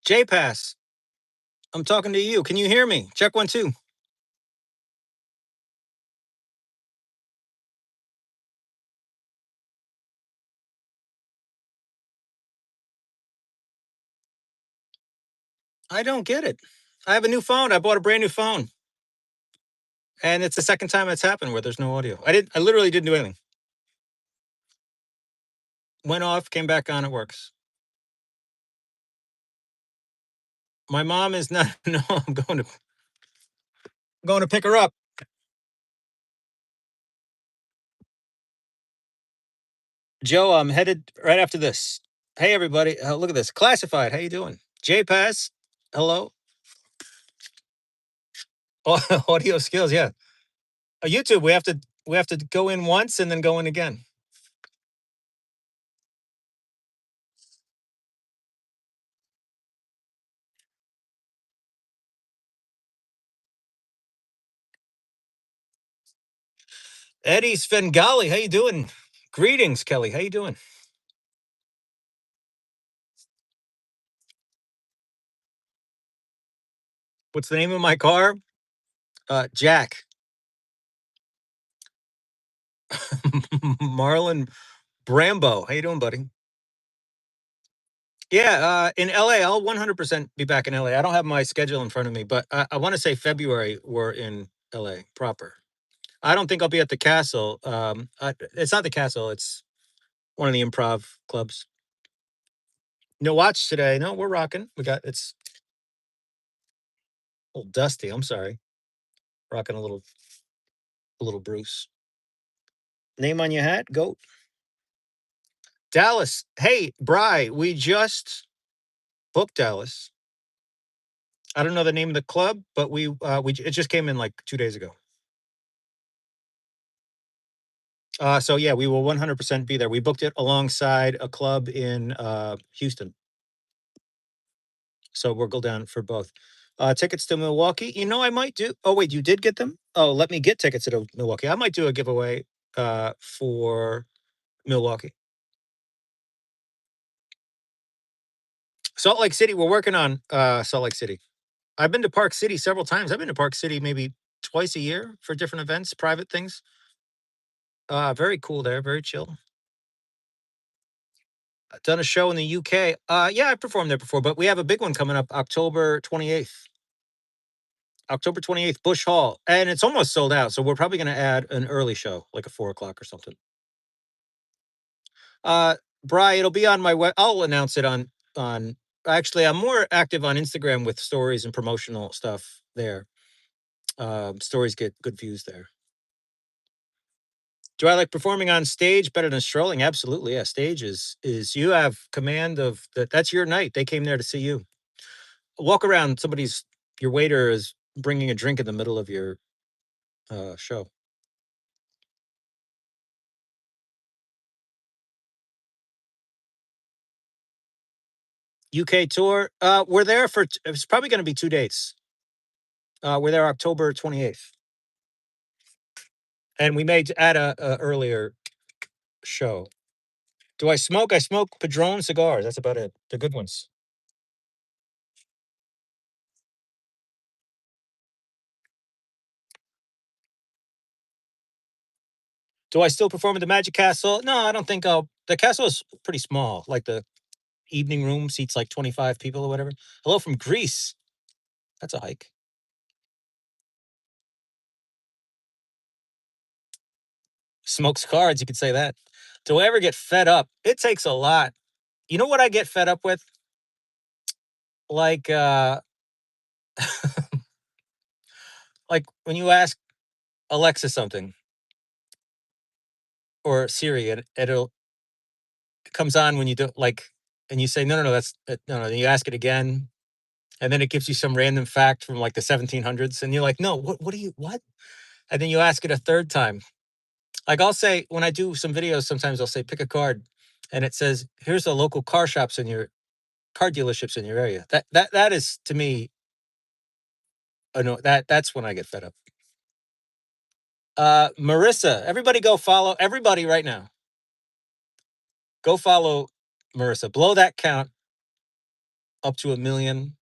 J-Pass, I'm talking to you. Can you hear me? Check 1, 2. I don't get it. I have a new phone. I bought a brand new phone. And it's the second time it's happened where there's no audio. I literally didn't do anything. Went off, came back on, it works. My mom is not no, I'm going to pick her up. Joe, I'm headed right after this. Hey everybody. Look at this. Classified. How you doing? J-Pass. Hello. Audio skills, yeah. YouTube, we have to go in once and then go in again. Eddie Svengali, how you doing? Greetings, Kelly. How you doing? What's the name of my car? Jack. Marlon Brambo. How you doing, buddy? Yeah, in LA, I'll 100% be back in LA. I don't have my schedule in front of me, but I want to say February we're in LA proper. I don't think I'll be at the Castle. It's not the Castle. It's one of the improv clubs. No watch today. No, we're rocking. It's a little dusty. I'm sorry. Rocking a little Bruce. Name on your hat? Goat. Dallas. Hey, Bry, we just booked Dallas. I don't know the name of the club, but we it just came in like 2 days ago. So yeah, we will 100% be there. We booked it alongside a club in Houston, so we'll go down for both. Tickets to Milwaukee. I might do. Oh wait, you did get them? Oh, let me get tickets to Milwaukee. I might do a giveaway for Milwaukee. Salt Lake City. We're working on Salt Lake City. I've been to Park City several times. I've been to Park City maybe twice a year for different events, private things. Very cool there. Very chill. Done a show in the UK. Yeah, I performed there before, but we have a big one coming up October 28th. October 28th, Bush Hall. And it's almost sold out. So we're probably going to add an early show, like a 4 o'clock or something. Bri, it'll be on my web. I'll announce it on actually, I'm more active on Instagram with stories and promotional stuff there. Stories get good views there. Do I like performing on stage better than strolling? Absolutely. Yeah. Stage is you have command of that. That's your night. They came there to see you. Walk around. Your waiter is bringing a drink in the middle of your show. UK tour. We're there for. It's probably going to be 2 dates. We're there October 28th, and we may add a earlier show. Do I smoke? I smoke Padron cigars. That's about it. The good ones. Do I still perform at the Magic Castle? No, I don't think I'll. The castle is pretty small. Like the evening room seats like 25 people or whatever. Hello from Greece. That's a hike. Smokes cards. You could say that. Do I ever get fed up? It takes a lot. You know what I get fed up with? Like, like when you ask Alexa something or Siri, and it comes on when you do like, and you say no, no, no, no, no. Then you ask it again, and then it gives you some random fact from like the 1700s, and you're like, no, what do you what? And then you ask it a third time. Like I'll say when I do some videos, sometimes I'll say pick a card, and it says here's the local car dealerships in your area. That is to me, that's when I get fed up. Marissa, everybody go follow everybody right now. Go follow Marissa. Blow that count. up to 1 million.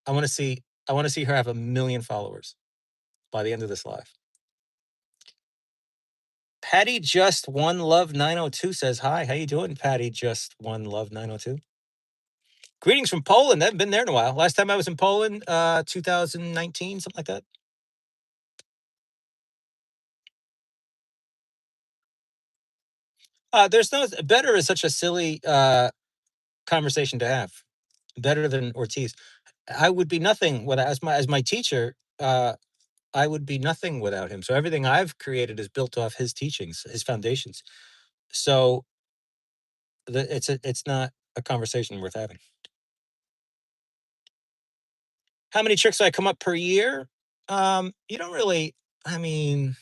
I want to see. I want to see her have 1 million followers by the end of this live. Patty Just One Love 902 says hi. How you doing, Patty Just One Love 902? Greetings from Poland. I haven't been there in a while. Last time I was in Poland, 2019, something like that. There's no better is such a silly conversation to have. Better than Ortiz. I would be nothing without as my teacher. I would be nothing without him. So everything I've created is built off his teachings, his foundations. So it's not a conversation worth having. How many tricks do I come up per year? You don't really. I mean,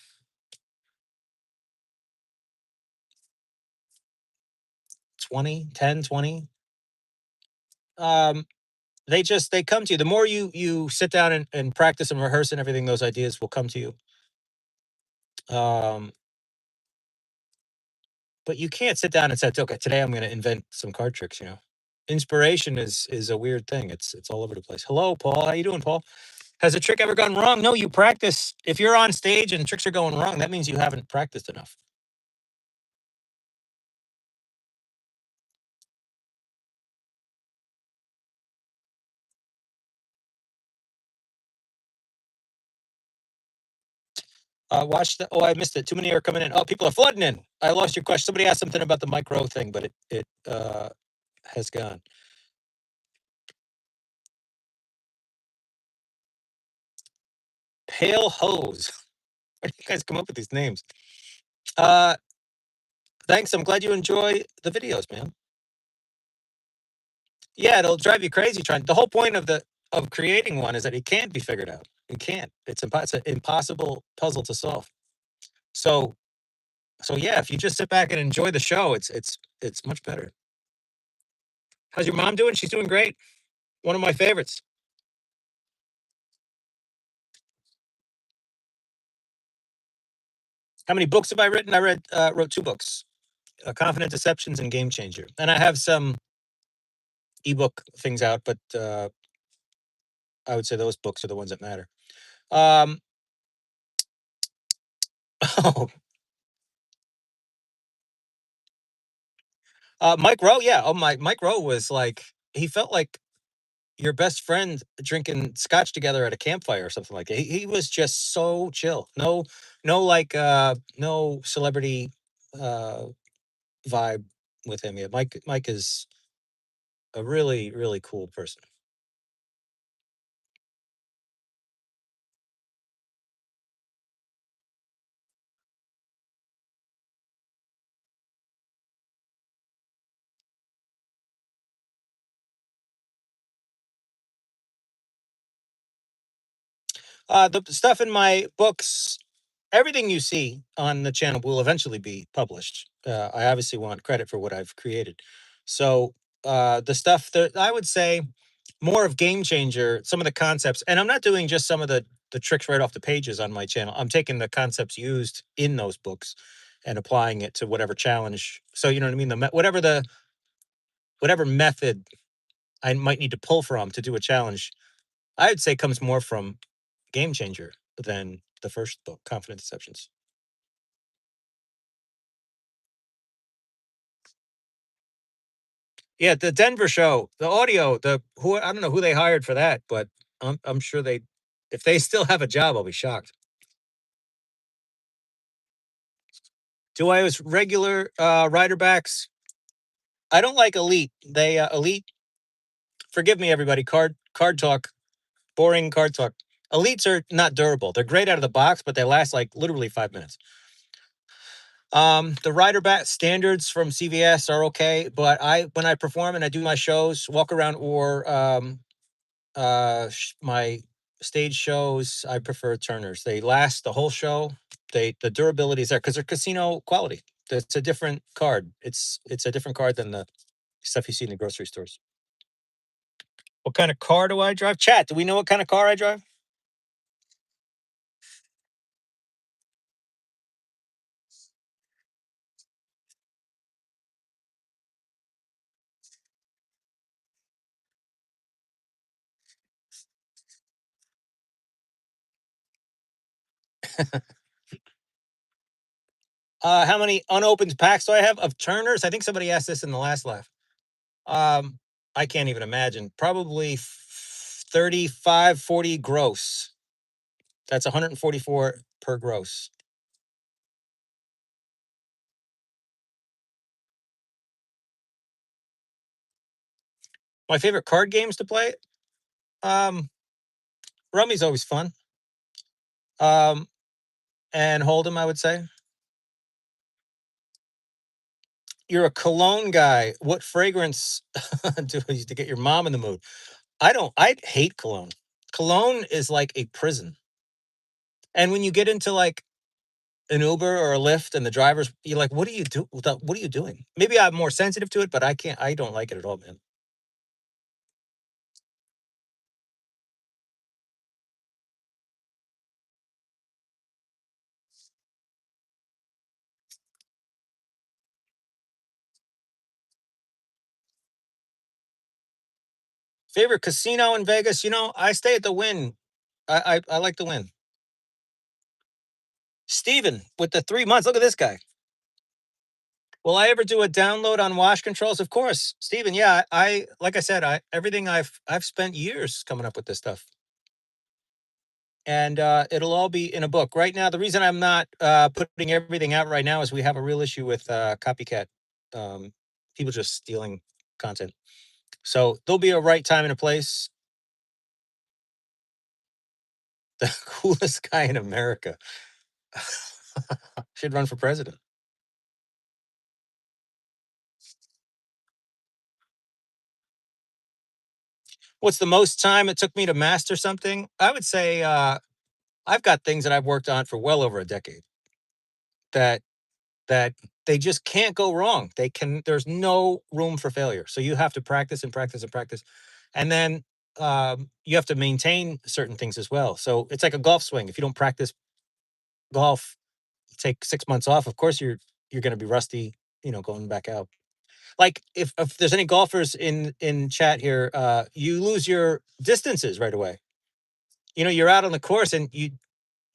20, 10, 20. Um, they come to you. The more you sit down and practice and rehearse and everything, those ideas will come to you. Um, but you can't sit down and say, okay, today I'm going to invent some card tricks. Inspiration is a weird thing. It's all over the place. Hello, Paul. How you doing, Paul? Has a trick ever gone wrong? No, you practice. If you're on stage and tricks are going wrong, that means you haven't practiced enough. Watch the. Oh, I missed it. Too many are coming in. Oh, people are flooding in. I lost your question. Somebody asked something about the micro thing, but it has gone. Pale hose. Where do you guys come up with these names? Uh, Thanks. I'm glad you enjoy the videos, man. Yeah, it'll drive you crazy trying. The whole point of creating one is that it can't be figured out. It can't. It's an impossible puzzle to solve. So yeah, if you just sit back and enjoy the show, it's much better. How's your mom doing? She's doing great. One of my favorites. How many books have I written? I wrote 2 books, Confident Deceptions and Game Changer, and I have some ebook things out, but I would say those books are the ones that matter. Um, oh, Mike Rowe, yeah. Oh, Mike Rowe was like he felt like your best friend drinking scotch together at a campfire or something like that. He was just so chill. No celebrity uh, vibe with him. Yeah, Mike is a really really cool person. The stuff in my books, everything you see on the channel will eventually be published. I obviously want credit for what I've created. So the stuff that I would say more of Game Changer, some of the concepts, and I'm not doing just some of the tricks right off the pages on my channel. I'm taking the concepts used in those books and applying it to whatever challenge. So you know what I mean? Whatever method I might need to pull from to do a challenge, I would say comes more from Game Changer than the first book, Confident Deceptions. Yeah, the Denver show, the audio, the who I don't know who they hired for that, but I'm sure if they still have a job, I'll be shocked. Do I use regular rider backs? I don't like Elite. They Elite. Forgive me, everybody. Card talk, boring card talk. Elites are not durable. They're great out of the box, but they last like literally 5 minutes. The rider bat standards from CVS are okay, but when I perform and I do my shows, walk around or my stage shows, I prefer Turners. They last the whole show. The durability is there because they're casino quality. It's a different card. It's a different card than the stuff you see in the grocery stores. What kind of car do I drive? Chat, do we know what kind of car I drive? How many unopened packs do I have of Turners? I think somebody asked this in the last live. Um, I can't even imagine. Probably 35, 40 gross. That's 144 per gross. My favorite card games to play. Um, Rummy's always fun. And Hold'em, I would say. You're a cologne guy. What fragrance to get your mom in the mood? I hate cologne. Cologne is like a prison. And when you get into like an Uber or a Lyft and the drivers, you're like, what do you do? What are you doing? Maybe I'm more sensitive to it, but I don't like it at all, man. Favorite casino in Vegas? I stay at the Wynn. I like the Wynn. Steven, with the 3 months, look at this guy. Will I ever do a download on wash controls? Of course, Steven. Yeah, I like I said, everything I've spent years coming up with this stuff, and it'll all be in a book. Right now, the reason I'm not putting everything out right now is we have a real issue with copycat, people just stealing content. So there'll be a right time and a place. The coolest guy in America should run for president. What's the most time it took me to master something? I would say I've got things that I've worked on for well over a decade that that they just can't go wrong. There's no room for failure. So you have to practice and practice and practice. And then you have to maintain certain things as well. So it's like a golf swing. If you don't practice golf, take 6 months off, of course you're going to be rusty, going back out. Like if there's any golfers in chat here, you lose your distances right away. You're out on the course and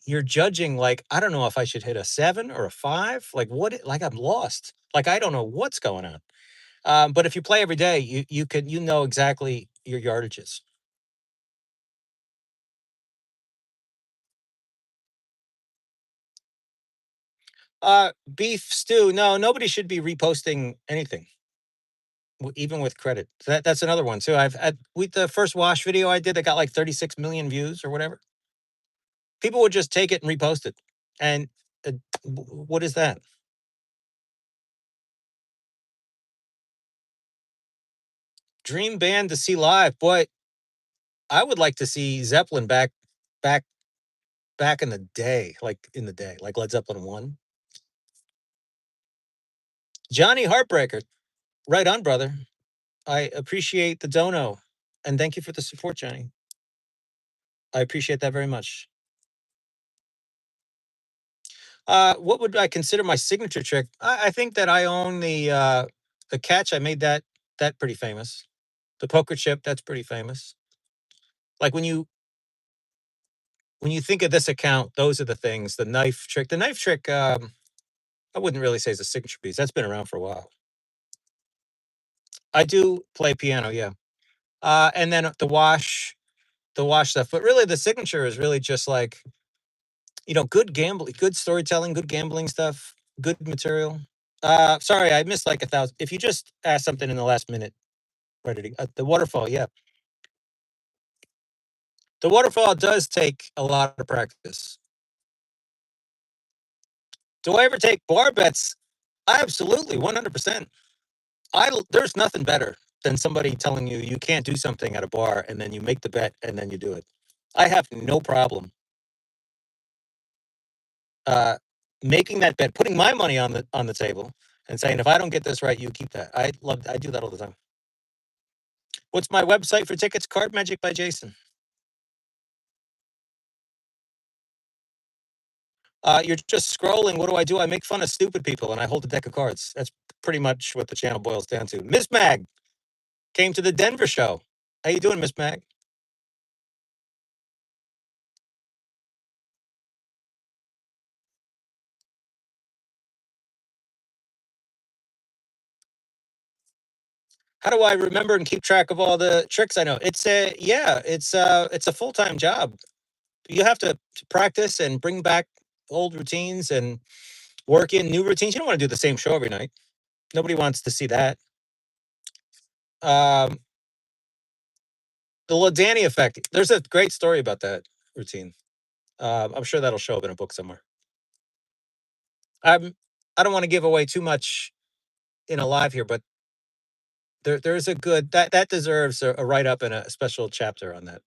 you're judging like, I don't know if I should hit a 7 or a 5. Like what? Like I'm lost. Like I don't know what's going on. But if you play every day, you know exactly your yardages. Beef stew. No, nobody should be reposting anything, even with credit. That's another one too. With the first wash video I did that got like 36 million views or whatever. People would just take it and repost it. And what is that? Dream band to see live. Boy, I would like to see Zeppelin back, back in the day, like Led Zeppelin 1. Johnny Heartbreaker. Right on, brother. I appreciate the dono. And thank you for the support, Johnny. I appreciate that very much. What would I consider my signature trick? I think that I own the catch. I made that pretty famous. The poker chip, that's pretty famous. Like when you think of this account, those are the things. The knife trick. The knife trick, I wouldn't really say is a signature piece. That's been around for a while. I do play piano, yeah. And then the wash stuff. But really the signature is really just like, good gambling, good storytelling, good gambling stuff, good material. Sorry, I missed like 1,000. If you just asked something in the last minute, ready to the waterfall, yeah. The waterfall does take a lot of practice. Do I ever take bar bets? Absolutely, 100%. There's nothing better than somebody telling you you can't do something at a bar and then you make the bet and then you do it. I have no problem uh, making that bet, putting my money on the table, and saying if I don't get this right, you keep that. I do that all the time. What's my website for tickets? Card Magic by Jason. You're just scrolling. What do I do? I make fun of stupid people and I hold a deck of cards. That's pretty much what the channel boils down to. Miss Mag came to the Denver show. How you doing, Miss Mag? How do I remember and keep track of all the tricks I know? It's a yeah, it's a full-time job. You have to practice and bring back old routines and work in new routines. You don't want to do the same show every night. Nobody wants to see that. Um, the Ladani effect. There's a great story about that routine. I'm sure that'll show up in a book somewhere. I'm. I don't want to give away too much in a live here, but there's a good that deserves a write up and a special chapter on that.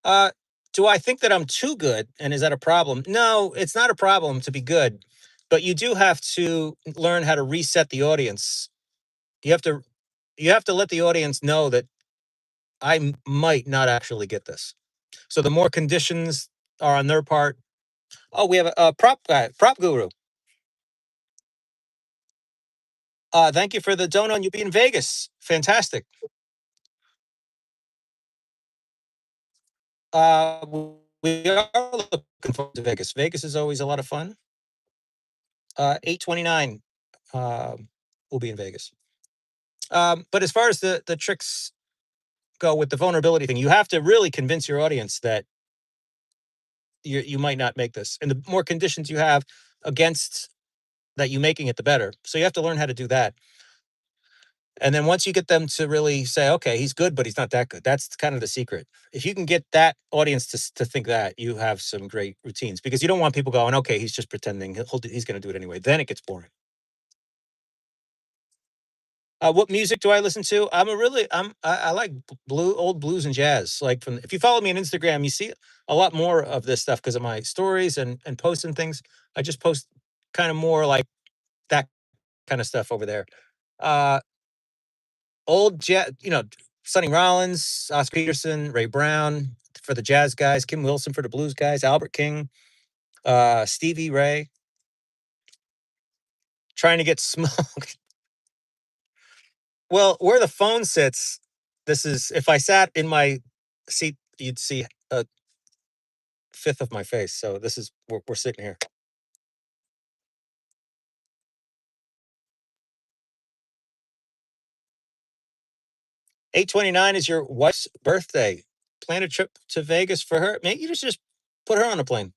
Uh, do I think that I'm too good, and is that a problem? No, it's not a problem to be good, but you do have to learn how to reset the audience. You have to you have to let the audience know that might not actually get this. So the more conditions are on their part. Oh, we have a prop guy, prop guru. Thank you for the donut. You'll be in Vegas. Fantastic. Uh, we are looking forward to Vegas. Vegas is always a lot of fun. 8/29, we'll be in Vegas. But as far as the tricks go with the vulnerability thing, you have to really convince your audience that you might not make this, and the more conditions you have against that you making it, the better. So you have to learn how to do that. And then once you get them to really say, okay, he's good, but he's not that good. That's kind of the secret. If you can get that audience to think that, you have some great routines because you don't want people going, okay, he's just pretending. He's going to do it anyway. Then it gets boring. What music do I listen to? I like old blues and jazz. Like from if you follow me on Instagram, you see a lot more of this stuff because of my stories and posts and things. I just post kind of more like that kind of stuff over there. Uh, old jazz, Sonny Rollins, Oscar Peterson, Ray Brown for the jazz guys, Kim Wilson for the blues guys, Albert King, Stevie Ray. Trying to get smoked. Well, where the phone sits, this is if I sat in my seat, you'd see a fifth of my face. So this is we're sitting here. 8/29 is your wife's birthday. Plan a trip to Vegas for her. Maybe you just put her on a plane.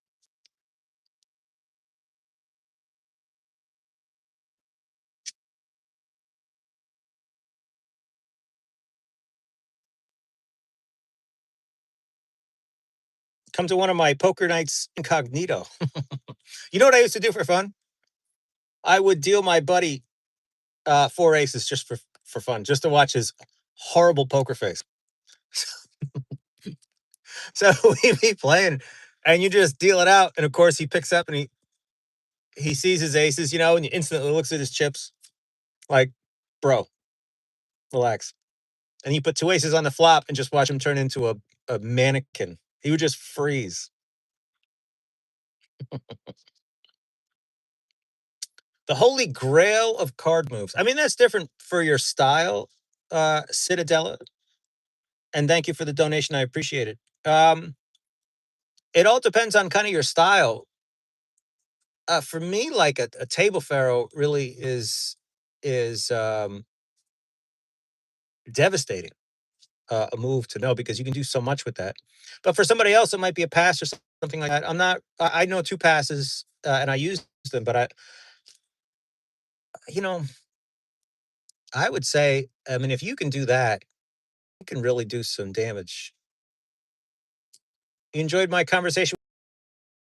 Come to one of my poker nights incognito. You know what I used to do for fun? I would deal my buddy four aces just for fun, just to watch his horrible poker face. So we'd be playing, and you just deal it out, and of course he picks up and he sees his aces, and he instantly looks at his chips like, bro, relax. And you put two aces on the flop and just watch him turn into a mannequin. He would just freeze. The holy grail of card moves. I mean, that's different for your style, Citadella. And thank you for the donation. I appreciate it. It all depends on kind of your style. For me, like a table pharaoh really is devastating. A move to know because you can do so much with that. But for somebody else, it might be a pass or something like that. I'm not. I know two passes and I use them, but you know, I would say, I mean, if you can do that, you can really do some damage. You enjoyed my conversation.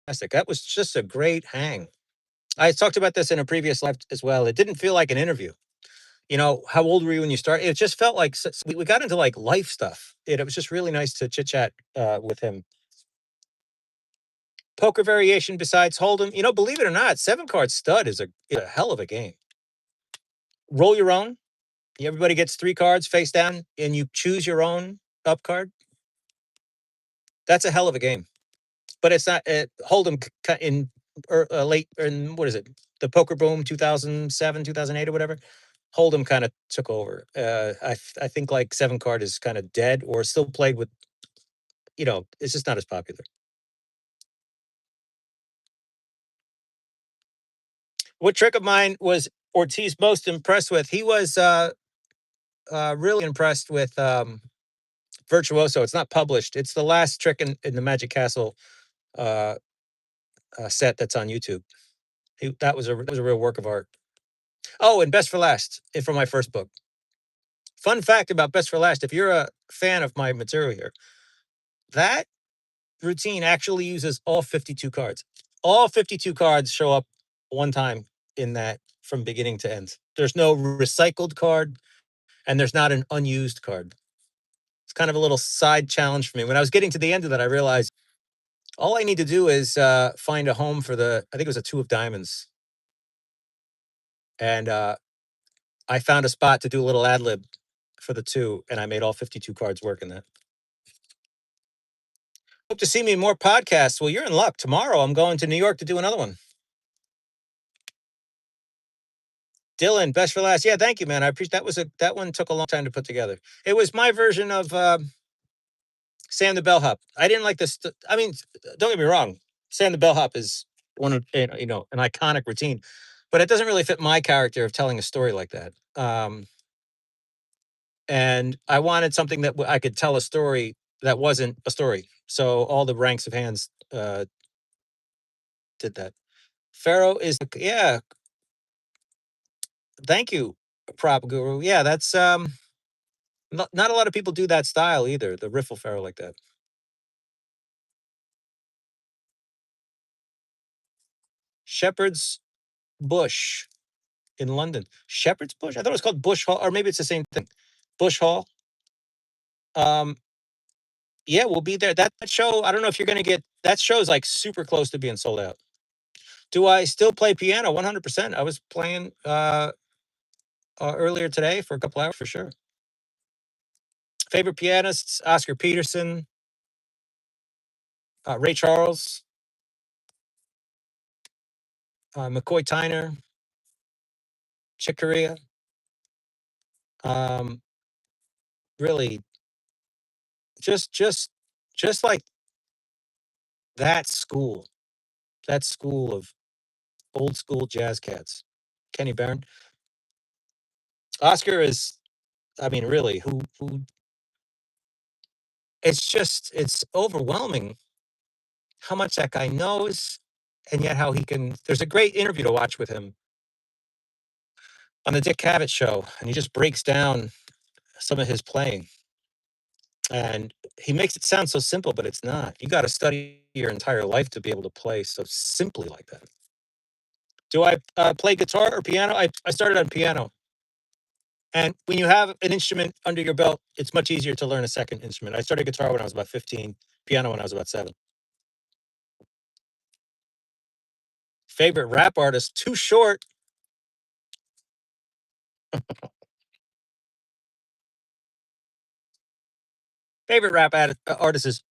Fantastic. That was just a great hang. I talked about this in a previous live as well. It didn't feel like an interview. How old were you when you started? It just felt like we got into like life stuff. It was just really nice to chit chat with him. Poker variation besides Hold'em, believe it or not, seven card stud is a hell of a game. Roll your own. Everybody gets three cards face down, and you choose your own up card. That's a hell of a game. But it's not Hold'em in late in what is it? The poker boom 2007, 2008 or whatever. Hold'em kind of took over. I think like seven card is kind of dead or still played with. It's just not as popular. What trick of mine was Ortiz most impressed with? He was really impressed with Virtuoso. It's not published. It's the last trick in the Magic Castle uh, set that's on YouTube. That was a real work of art. Oh, and Best for Last from my first book. Fun fact about Best for Last: if you're a fan of my material here, that routine actually uses all 52 cards. All 52 cards show up one time in that from beginning to end. There's no recycled card, and there's not an unused card. It's kind of a little side challenge for me. When I was getting to the end of that, I realized all I need to do is find a home for I think it was a two of diamonds. And I found a spot to do a little ad lib for the two, and I made all 52 cards work in that. Hope to see me in more podcasts. Well, you're in luck. Tomorrow, I'm going to New York to do another one. Dylan, Best for Last. Yeah, thank you, man. I appreciate that one took a long time to put together. It was my version of Sam the Bellhop. I didn't like this. I mean, don't get me wrong. Sam the Bellhop is one of an iconic routine, but it doesn't really fit my character of telling a story like that. And I wanted something that I could tell a story that wasn't a story. So all the ranks of hands did that. Pharaoh is yeah. Thank you, Prop Guru. Yeah, that's not a lot of people do that style either. The riffle Pharaoh like that. Shepherd's Bush in London. Shepherd's Bush. I thought it was called Bush Hall, or maybe it's the same thing. Bush Hall. Um, yeah, we'll be there. That show. I don't know if you're going to get that show's like super close to being sold out. Do I still play piano? 100%. I was playing earlier today for a couple hours for sure. Favorite pianists: Oscar Peterson, Ray Charles, McCoy Tyner, Chick Corea. Um, really, just like that school, that school of old school jazz cats. Kenny Barron, Oscar is. I mean, really, who? It's overwhelming how much that guy knows, and yet how he can. There's a great interview to watch with him on the Dick Cavett show, and he just breaks down some of his playing, and he makes it sound so simple, but it's not. You got to study your entire life to be able to play so simply like that. Do I play guitar or piano? I started on piano, and when you have an instrument under your belt, it's much easier to learn a second instrument. I started guitar when I was about 15, piano when I was about 7. Favorite rap artist? Too Short. Favorite artist is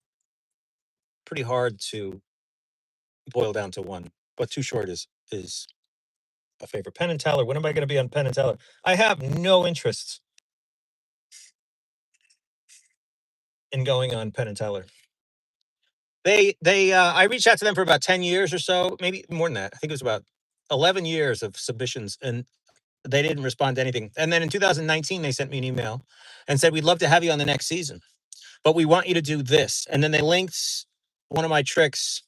pretty hard to boil down to one, but Too Short is a favorite. Penn and Teller. When am I going to be on Penn and Teller? I have no interest in going on Penn and Teller. I reached out to them for about 10 years or so, maybe more than that. I think it was about 11 years of submissions, and they didn't respond to anything. And then in 2019, they sent me an email and said, "We'd love to have you on the next season, but we want you to do this." And then they linked one of my tricks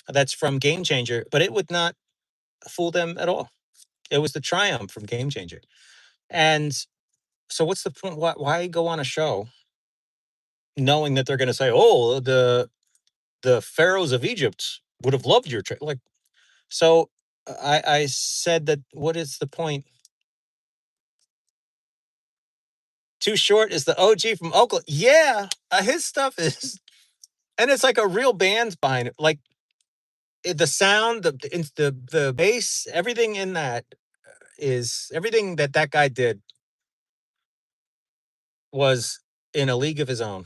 that's from Game Changer, but it would not fool them at all. It was the Triumph from Game Changer. And so what's the point? Why go on a show knowing that they're going to say, "Oh, the pharaohs of Egypt would have loved your trick"? Like, so I said that what is the point? Too Short is the OG from Oakland. Yeah, his stuff is, and it's like a real band behind it. Like the sound, the bass, everything in that is everything that guy did was in a league of his own.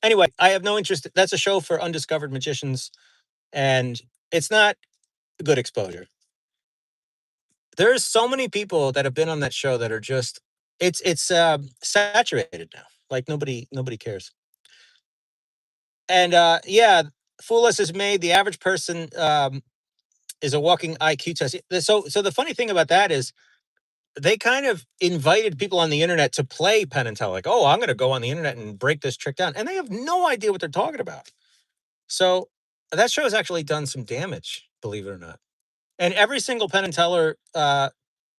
Anyway, I have no interest. That's a show for undiscovered magicians, and it's not good exposure. There's so many people that have been on that show that are just it's saturated now. Like nobody cares. And yeah, Fool Us is made. The average person is a walking IQ test. So the funny thing about that is they kind of invited people on the internet to play Penn and Teller. Like, oh, I'm going to go on the internet and break this trick down, and they have no idea what they're talking about. So that show has actually done some damage, believe it or not. And every single Penn and Teller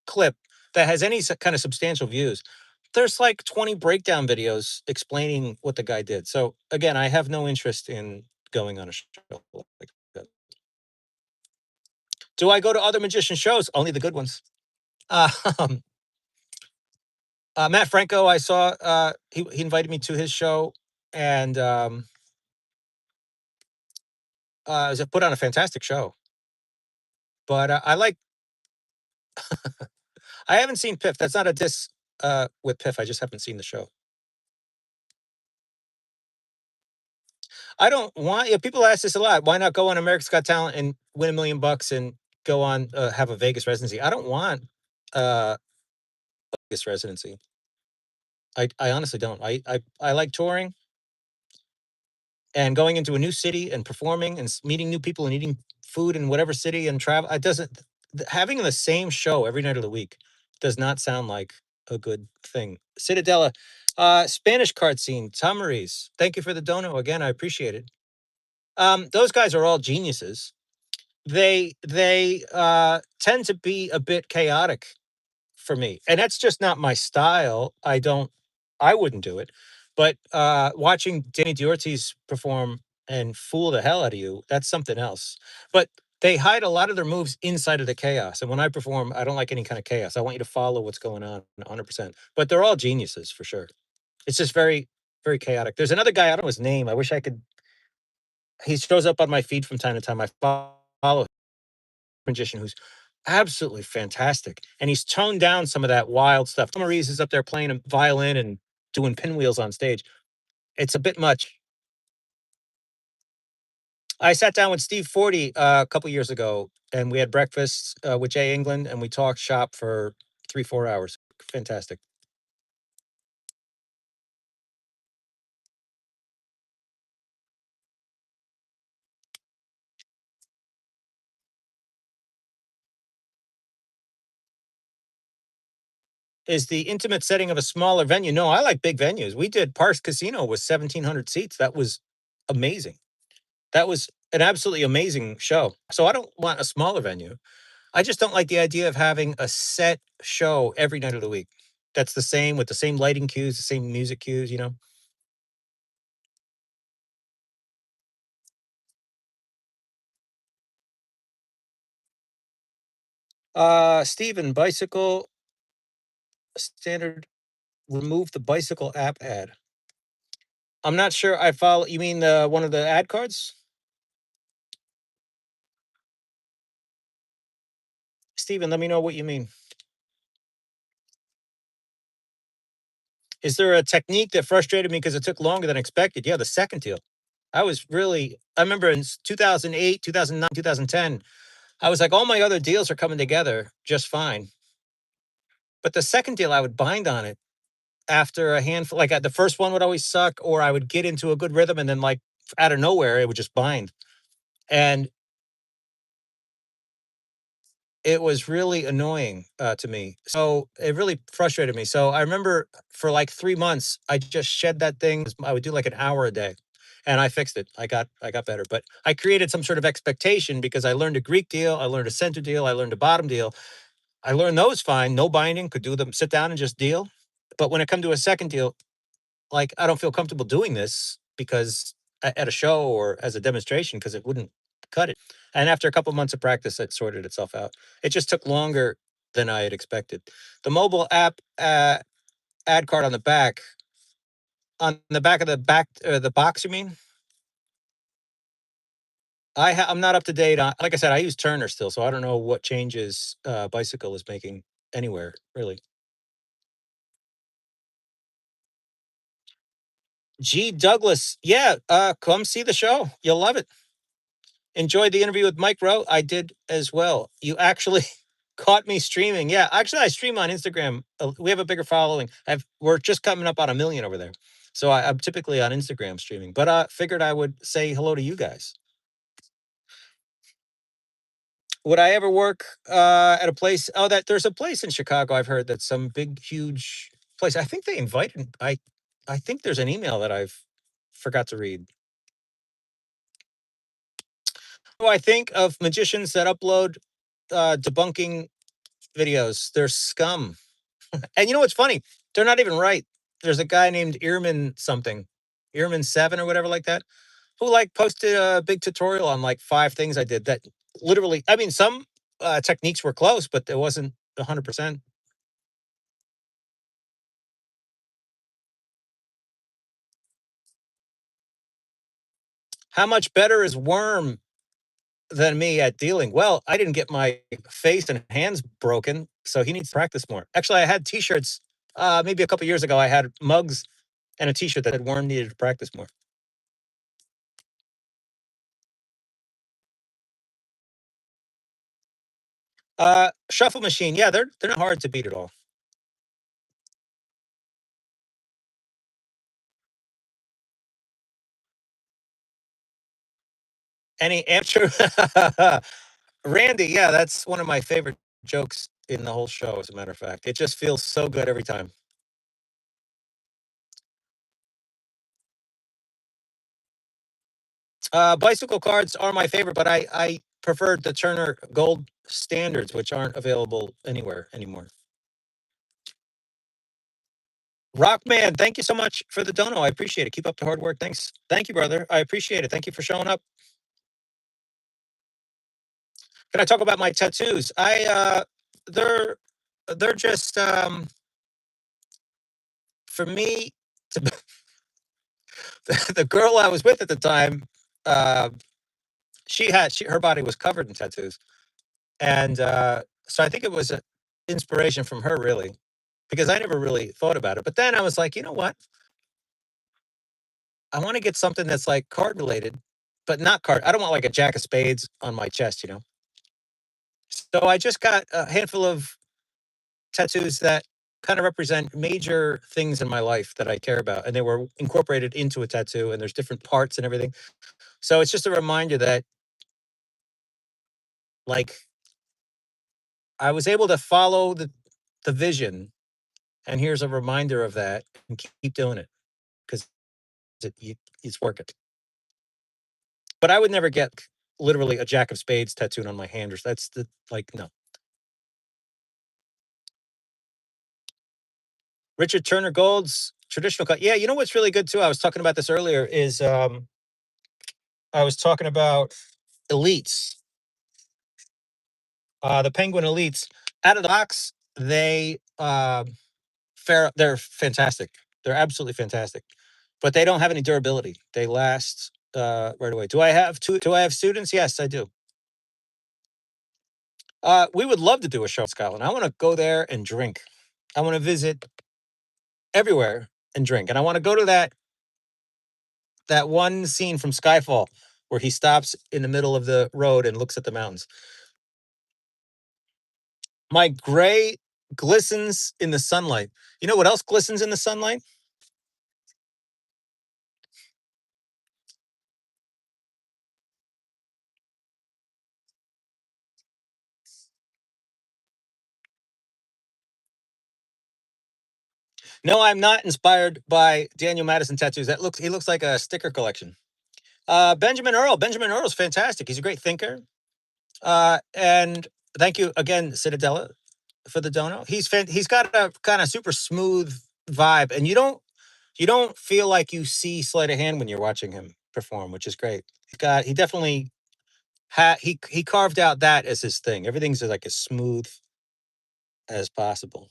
clip that has any kind of substantial views, there's like 20 breakdown videos explaining what the guy did. So again, I have no interest in going on a show like that. Do I go to other magician shows? Only the good ones. Um, Matt Franco, I saw. He invited me to his show, and it was put on a fantastic show. But I like. I haven't seen Piff. That's not a diss with Piff. I just haven't seen the show. I don't want. Yeah, people ask this a lot. Why not go on America's Got Talent and win $1 million and go on have a Vegas residency? I don't want uh, a Vegas residency. I honestly don't. I like touring and going into a new city and performing and meeting new people and eating food in whatever city and travel. It doesn't having the same show every night of the week does not sound like a good thing. Citadella, Spanish card scene, Tamariz. Thank you for the dono again. I appreciate it. Those guys are all geniuses. They tend to be a bit chaotic for me, and that's just not my style. I wouldn't do it. But watching Danny Diortiz perform and fool the hell out of you, that's something else. But they hide a lot of their moves inside of the chaos. And when I perform, I don't like any kind of chaos. I want you to follow what's going on 100%. But they're all geniuses for sure. It's just very, very chaotic. There's another guy, I don't know his name. I wish I could. He shows up on my feed from time to time. I follow magician who's absolutely fantastic. And he's toned down some of that wild stuff. Maurice is up there playing a violin and doing pinwheels on stage. It's a bit much. I sat down with Steve Forty a couple years ago, and we had breakfast with Jay England, and we talked shop for 3-4 hours. Fantastic. Is the intimate setting of a smaller venue? No, I like big venues. We did Parks Casino with 1,700 seats. That was amazing. That was an absolutely amazing show. So I don't want a smaller venue. I just don't like the idea of having a set show every night of the week. That's the same with the same lighting cues, the same music cues, you know. Steven, bicycle standard, remove the bicycle app ad. I'm not sure I follow. You mean one of the ad cards? Steven, let me know what you mean. Is there a technique that frustrated me because it took longer than expected? Yeah, the second deal. I remember in 2008, 2009, 2010, I was like, all my other deals are coming together just fine. But the second deal, I would bind on it after a handful. Like the first one would always suck, or I would get into a good rhythm and then, like, out of nowhere, it would just bind. And it was really annoying to me. So it really frustrated me. So I remember for like 3 months, I just shed that thing. I would do like an hour a day. And I fixed it. I got better. But I created some sort of expectation because I learned a Greek deal, I learned a center deal, I learned a bottom deal. I learned those fine, no binding, could do them, sit down and just deal. But when it come to a second deal, like, I don't feel comfortable doing this because at a show or as a demonstration, because it wouldn't cut it. And after a couple months of practice, it sorted itself out. It just took longer than I had expected. The mobile app ad card on the back of the box, you mean? I'm not up to date on. Like I said, I use Turner still, so I don't know what changes Bicycle is making anywhere really. G. Douglas, yeah, come see the show. You'll love it. Enjoyed the interview with Mike Rowe. I did as well. You actually caught me streaming. Yeah, actually, I stream on Instagram. We have a bigger following. We're just coming up on 1 million over there. So I'm typically on Instagram streaming, but figured I would say hello to you guys. Would I ever work at a place? Oh, that there's a place in Chicago I've heard that's some big, huge place. I think they invited. I think there's an email that I've forgot to read. Oh, I think of magicians that upload debunking videos. They're scum. And you know what's funny? They're not even right. There's a guy named Earman something, Earman 7 or whatever like that, who like posted a big tutorial on like 5 things I did that literally. I mean, some techniques were close, but it wasn't 100%. How much better is Worm than me at dealing? Well, I didn't get my face and hands broken, so he needs to practice more. Actually, I had T-shirts. Maybe a couple years ago, I had mugs and a T-shirt that said Worm needed to practice more. Shuffle machine, yeah, they're not hard to beat at all. Any amateur, Randy, yeah, that's one of my favorite jokes in the whole show. As a matter of fact, it just feels so good every time. Bicycle cards are my favorite, but I prefer the Turner Gold standards, which aren't available anywhere anymore. Rockman, thank you so much for the dono. I appreciate it. Keep up the hard work. Thanks. Thank you, brother. I appreciate it. Thank you for showing up. Can I talk about my tattoos? They're they're just for me to, the girl I was with at the time, uh her body was covered in tattoos. And so I think it was an inspiration from her really, because I never really thought about it. But then I was like, you know what? I want to get something that's like card related, but not card. I don't want like a jack of spades on my chest. So I just got a handful of tattoos that kind of represent major things in my life that I care about. And they were incorporated into a tattoo, and there's different parts and everything. So it's just a reminder that, like, I was able to follow the vision. And here's a reminder of that, and keep doing it because it's working. But I would never get literally a jack of spades tattooed on my hand. Or that's the like no. Richard Turner Gold's traditional cut. Yeah, you know what's really good too? I was talking about this earlier. Is I was talking about elites, the Penguin elites. Out of the box, they're fantastic. They're absolutely fantastic, but they don't have any durability. They last right away. Do I have students? Yes, I do. We would love to do a show in Scotland. I want to go there and drink. I want to visit everywhere and drink. And I want to go to that one scene from Skyfall where he stops in the middle of the road and looks at the mountains. My gray glistens in the sunlight. You know what else glistens in the sunlight? No, I'm not inspired by Daniel Madison tattoos. He looks like a sticker collection. Benjamin Earl. Benjamin Earl's fantastic. He's a great thinker. And thank you again, Citadella, for the dono. He's got a kind of super smooth vibe, and you don't feel like you see sleight of hand when you're watching him perform, which is great. He definitely he carved out that as his thing. Everything's like as smooth as possible.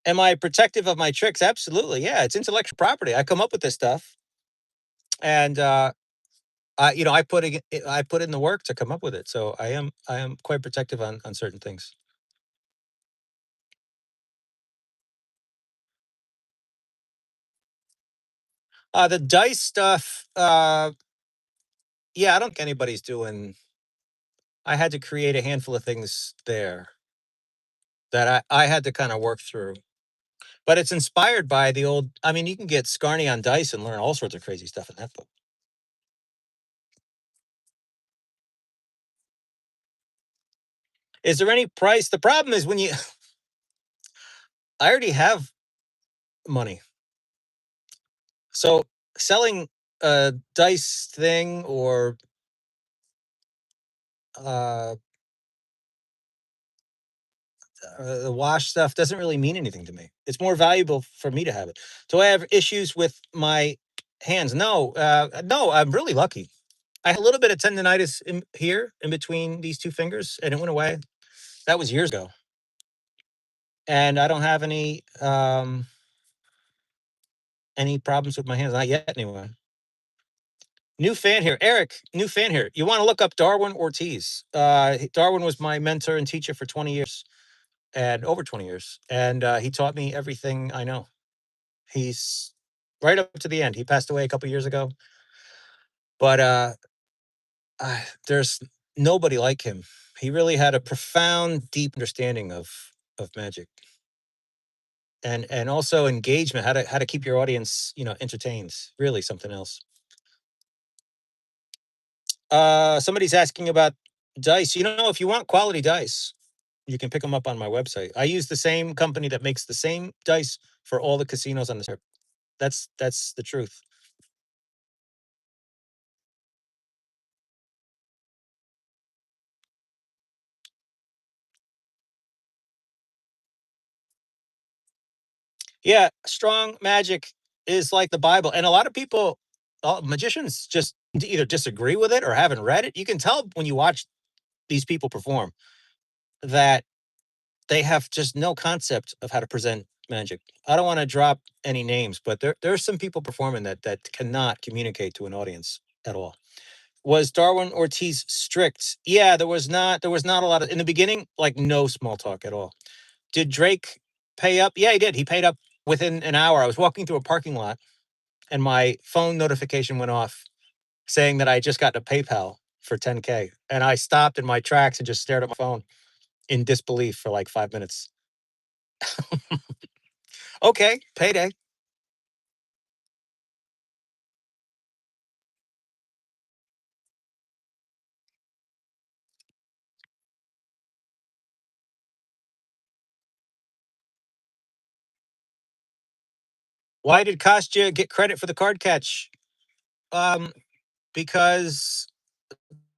Am I protective of my tricks? Absolutely. Yeah, it's intellectual property. I come up with this stuff, and I put in the work to come up with it. So I am quite protective on certain things. The dice stuff, yeah, I don't think anybody's doing. I had to create a handful of things there that I had to kind of work through. But it's inspired by the old. I mean, you can get Scarney on dice and learn all sorts of crazy stuff in that book. Is there any price? The problem is when you, I already have money. So selling a dice thing or uh, the wash stuff doesn't really mean anything to me. It's more valuable for me to have it. Do I have issues with my hands? No, no, I'm really lucky. I had a little bit of tendonitis here in between these two fingers, and it went away. That was years ago, and I don't have any problems with my hands, not yet, anyway. New fan here, Eric. New fan here. You want to look up Darwin Ortiz? Darwin was my mentor and teacher for 20 years, and over 20 years, and he taught me everything I know. He's right up to the end. He passed away a couple years ago, but there's nobody like him. He really had a profound, deep understanding of magic, and also engagement. How to keep your audience, entertained. Really something else. Somebody's asking about dice. If you want quality dice, you can pick them up on my website. I use the same company that makes the same dice for all the casinos on the strip. That's the truth. Yeah, strong magic is like the Bible, and a lot of people, magicians, just either disagree with it or haven't read it. You can tell when you watch these people perform that they have just no concept of how to present magic. I don't want to drop any names, but there's some people performing that cannot communicate to an audience at all. Was Darwin Ortiz strict? Yeah, there was not a lot of in the beginning, like no small talk at all. Did Drake pay up? Yeah, he did. He paid up within an hour. I was walking through a parking lot and my phone notification went off saying that I just got a PayPal for 10K. And I stopped in my tracks and just stared at my phone in disbelief for like 5 minutes. Okay, payday. Why did Kostya get credit for the card catch? Um, because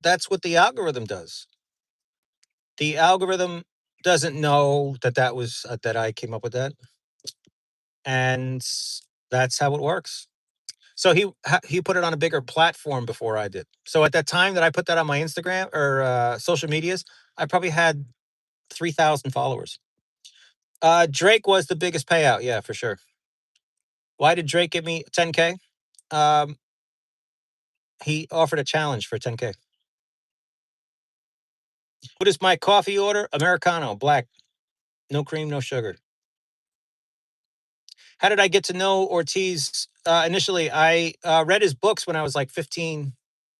that's what the algorithm does. The algorithm doesn't know that I came up with that, and that's how it works. So he put it on a bigger platform before I did. So at that time that I put that on my Instagram or social medias, I probably had 3,000 followers. Drake was the biggest payout, yeah, for sure. Why did Drake give me 10K? Um, he offered a challenge for 10K. What is my coffee order? Americano, black, no cream, no sugar. How did I get to know Ortiz? Initially, I read his books when I was like 15,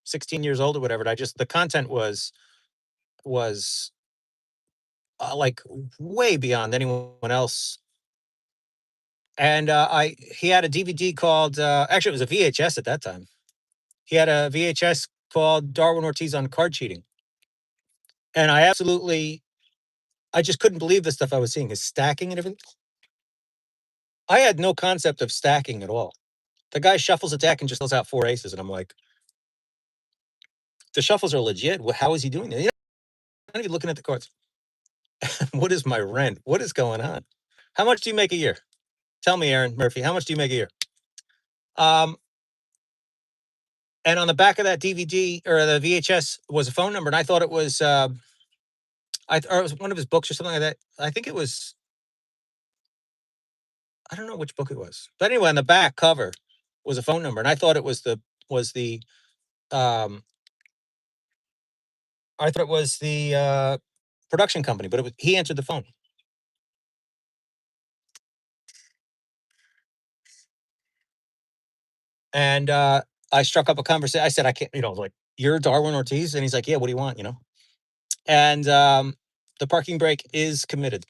16 years old or whatever. The content was like way beyond anyone else. And he had a DVD called, actually, it was a VHS at that time. He had a VHS called Darwin Ortiz on card cheating. And I just couldn't believe the stuff I was seeing, his stacking and everything. I had no concept of stacking at all. The guy shuffles a deck and just fills out four aces. And I'm like, the shuffles are legit. How is he doing that? Not even looking at the cards. What is my rent? What is going on? How much do you make a year? Tell me, Aaron Murphy, how much do you make a year? Um, and on the back of that DVD or the VHS was a phone number, and I thought it was, or it was one of his books or something like that. I think it was, I don't know which book it was, but anyway, on the back cover was a phone number, and I thought it was the, um, I thought it was the production company, but he answered the phone, and I struck up a conversation. I said, I can't, like, you're Darwin Ortiz, and he's like, yeah, what do you want, and the parking brake is committed.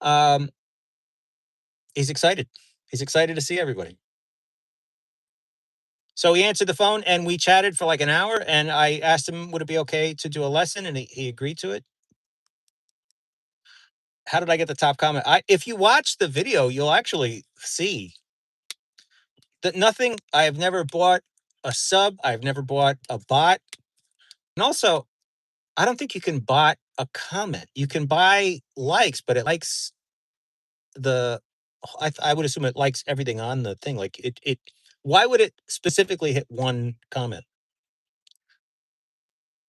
Um, he's excited. He's excited to see everybody. So he answered the phone and we chatted for like an hour. And I asked him, would it be okay to do a lesson? And he agreed to it. How did I get the top comment? If you watch the video, you'll actually see that nothing. I have never bought a sub. I've never bought a bot. And also, I don't think you can bot a comment. You can buy likes, but it likes the. I would assume it likes everything on the thing. Like it. Why would it specifically hit one comment?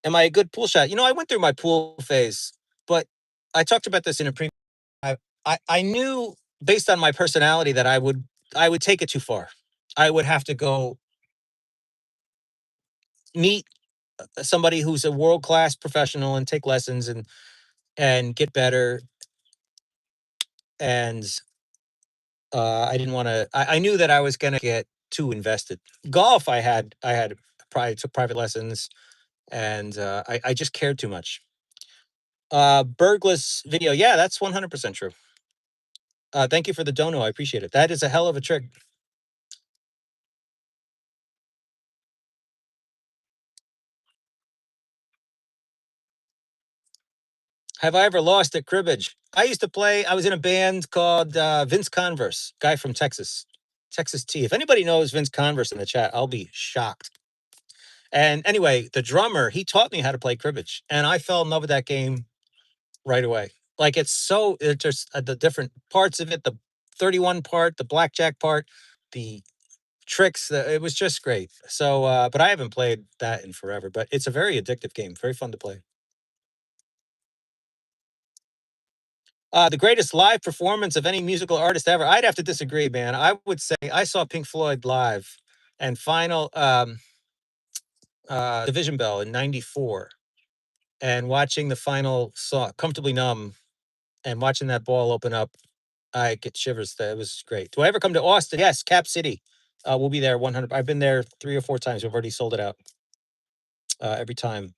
Am I a good pool shot? I went through my pool phase, but I talked about this in a previous. I knew based on my personality that I would take it too far. I would have to go meet somebody who's a world class professional and take lessons and get better. And I didn't want to. I knew that I was going to get too invested. Golf, I had probably took private lessons, and I just cared too much. Burgless video, yeah, that's 100% true. Thank you for the dono. I appreciate it. That is a hell of a trick. Have I ever lost at cribbage? I used to play. I was in a band called Vince Converse, guy from Texas, Texas T. If anybody knows Vince Converse in the chat, I'll be shocked. And anyway, the drummer, he taught me how to play cribbage, and I fell in love with that game right away. Like it's just the different parts of it, the 31 part, the blackjack part, the tricks. It was just great. So, but I haven't played that in forever. But it's a very addictive game, very fun to play. The greatest live performance of any musical artist ever. I'd have to disagree, man. I would say I saw Pink Floyd live and final Division Bell in '94, and watching the final song, Comfortably Numb, and watching that ball open up, I get shivers. That was great. Do I ever come to Austin? Yes, Cap City. We'll be there 100. I've been there 3 or 4 times. We've already sold it out every time.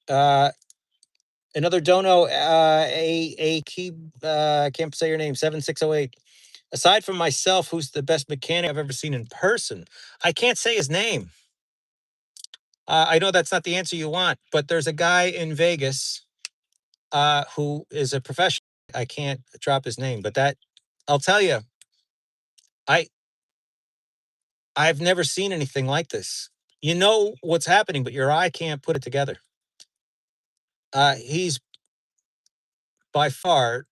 Another dono, a key, I can't say your name, 7608. Aside from myself, who's the best mechanic I've ever seen in person? I can't say his name. I know that's not the answer you want, but there's a guy in Vegas who is a professional. I can't drop his name, but I'll tell you, I I've never seen anything like this. You know what's happening, but your eye can't put it together. He's by far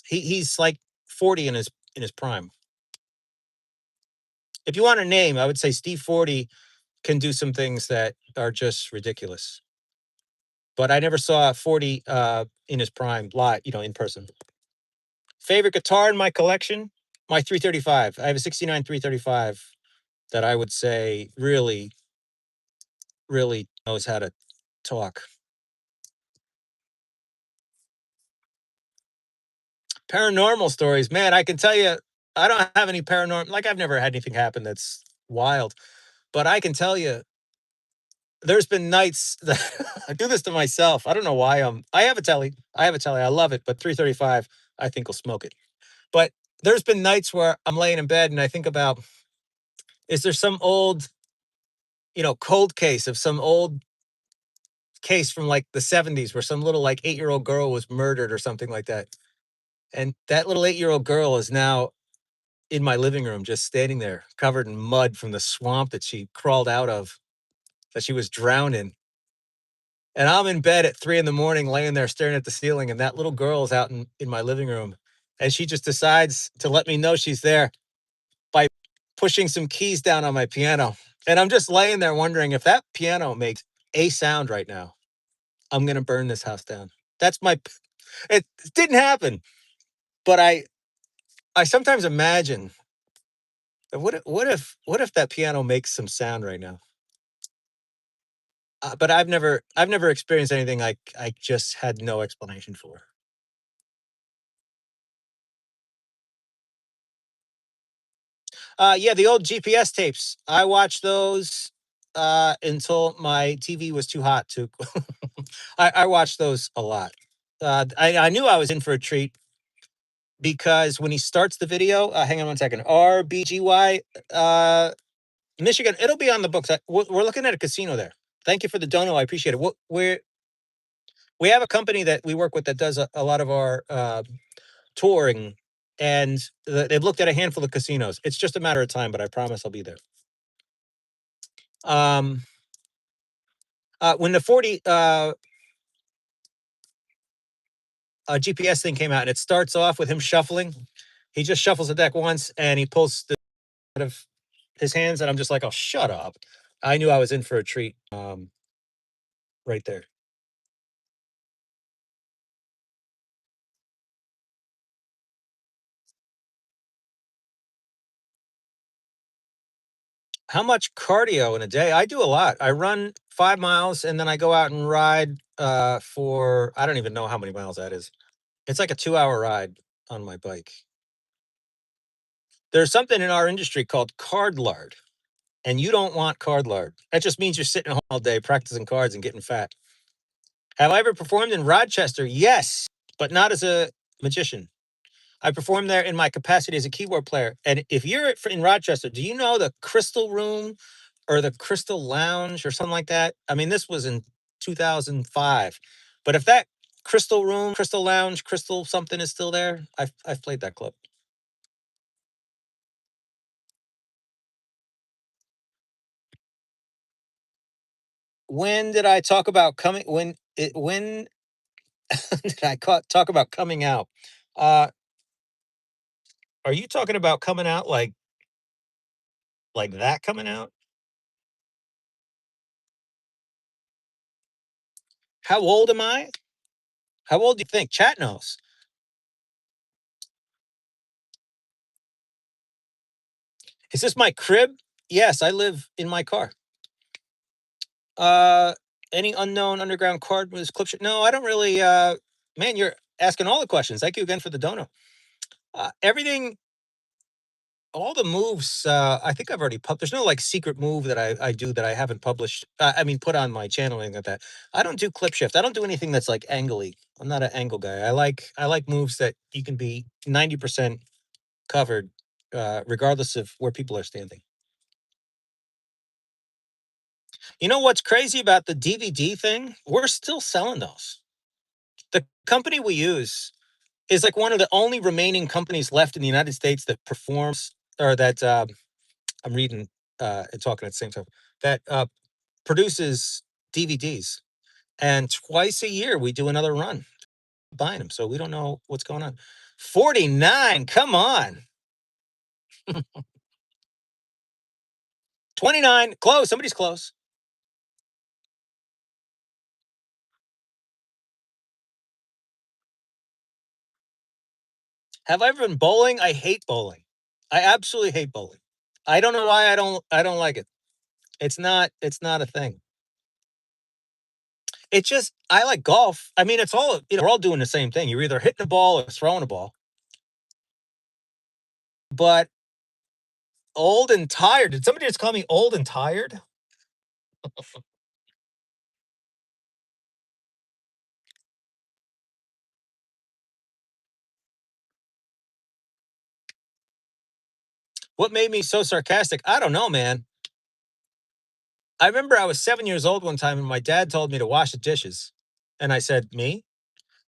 he's like 40 in his prime. If you want a name, I would say Steve 40 can do some things that are just ridiculous. But I never saw 40 in his prime live, in person. Favorite guitar in my collection? My 335. I have a 69 335 that I would say really, really knows how to talk. Paranormal stories, man, I can tell you, I don't have any paranormal, like I've never had anything happen that's wild, but I can tell you there's been nights that I do this to myself. I don't know why I have a telly. I have a telly. I love it, but 335, I think will smoke it. But there's been nights where I'm laying in bed and I think about, is there some old, cold case of some old case from like the 70s where some little like 8-year-old girl was murdered or something like that. And that little 8-year-old girl is now in my living room, just standing there covered in mud from the swamp that she crawled out of, that she was drowned in. And I'm in bed at 3 in the morning, laying there staring at the ceiling, and that little girl is out in my living room. And she just decides to let me know she's there by pushing some keys down on my piano. And I'm just laying there wondering, if that piano makes a sound right now, I'm gonna burn this house down. That's my it didn't happen. But I sometimes imagine, what if that piano makes some sound right now? But I've never experienced anything like I just had no explanation for. Yeah, the old GPS tapes. I watched those until my TV was too hot to. I watched those a lot. I knew I was in for a treat because when he starts the video, hang on one second. RBGY. Michigan, it'll be on the books. We're looking at a casino there. Thank you for the dono. I appreciate it. We have a company that we work with that does a lot of our touring, and they've looked at a handful of casinos. It's just a matter of time, but I promise I'll be there. When the 40 GPS thing came out, and it starts off with him shuffling, he just shuffles the deck once, and he pulls the out of his hands, and I'm just like, oh, shut up. I knew I was in for a treat right there. How much cardio in a day? I do a lot. I run 5 miles and then I go out and ride for I don't even know how many miles that is. It's like a 2 hour ride on my bike. There's something in our industry called card lard, and you don't want card lard. That just means you're sitting home all day practicing cards and getting fat. Have I ever performed in Rochester? Yes, but not as a magician. I performed there in my capacity as a keyboard player. And if you're in Rochester, do you know the Crystal Room or the Crystal Lounge or something like that? I mean, this was in 2005. But if that Crystal Room, Crystal Lounge, Crystal something is still there, I've played that club. When did I talk about coming? When did I talk about coming out? Uh, are you talking about coming out like that coming out? How old am I? How old do you think? Chat knows. Is this my crib? Yes, I live in my car. Uh, any unknown underground card was clip shit? No, I don't really. Man, you're asking all the questions. Thank you again for the dono. Everything, all the moves. I think I've already published. There's no like secret move that I do that I haven't published. I mean, put on my channel or anything like that. I don't do clip shift. I don't do anything that's like angly. I'm not an angle guy. I like moves that you can be 90% covered, regardless of where people are standing. You know what's crazy about the DVD thing? We're still selling those. The company we use is like one of the only remaining companies left in the United States that performs or that I'm reading and talking at the same time that produces DVDs. And twice a year we do another run buying them. So we don't know what's going on. 49, come on. 29, close. Somebody's close. Have I ever been bowling? I hate bowling. I absolutely hate bowling. I don't know why I don't like it. It's not a thing. It's just I like golf. I mean, it's all we're all doing the same thing. You're either hitting a ball or throwing a ball. But old and tired. Did somebody just call me old and tired? What made me so sarcastic? I don't know, man. I remember I was 7 years old one time and my dad told me to wash the dishes. And I said, me?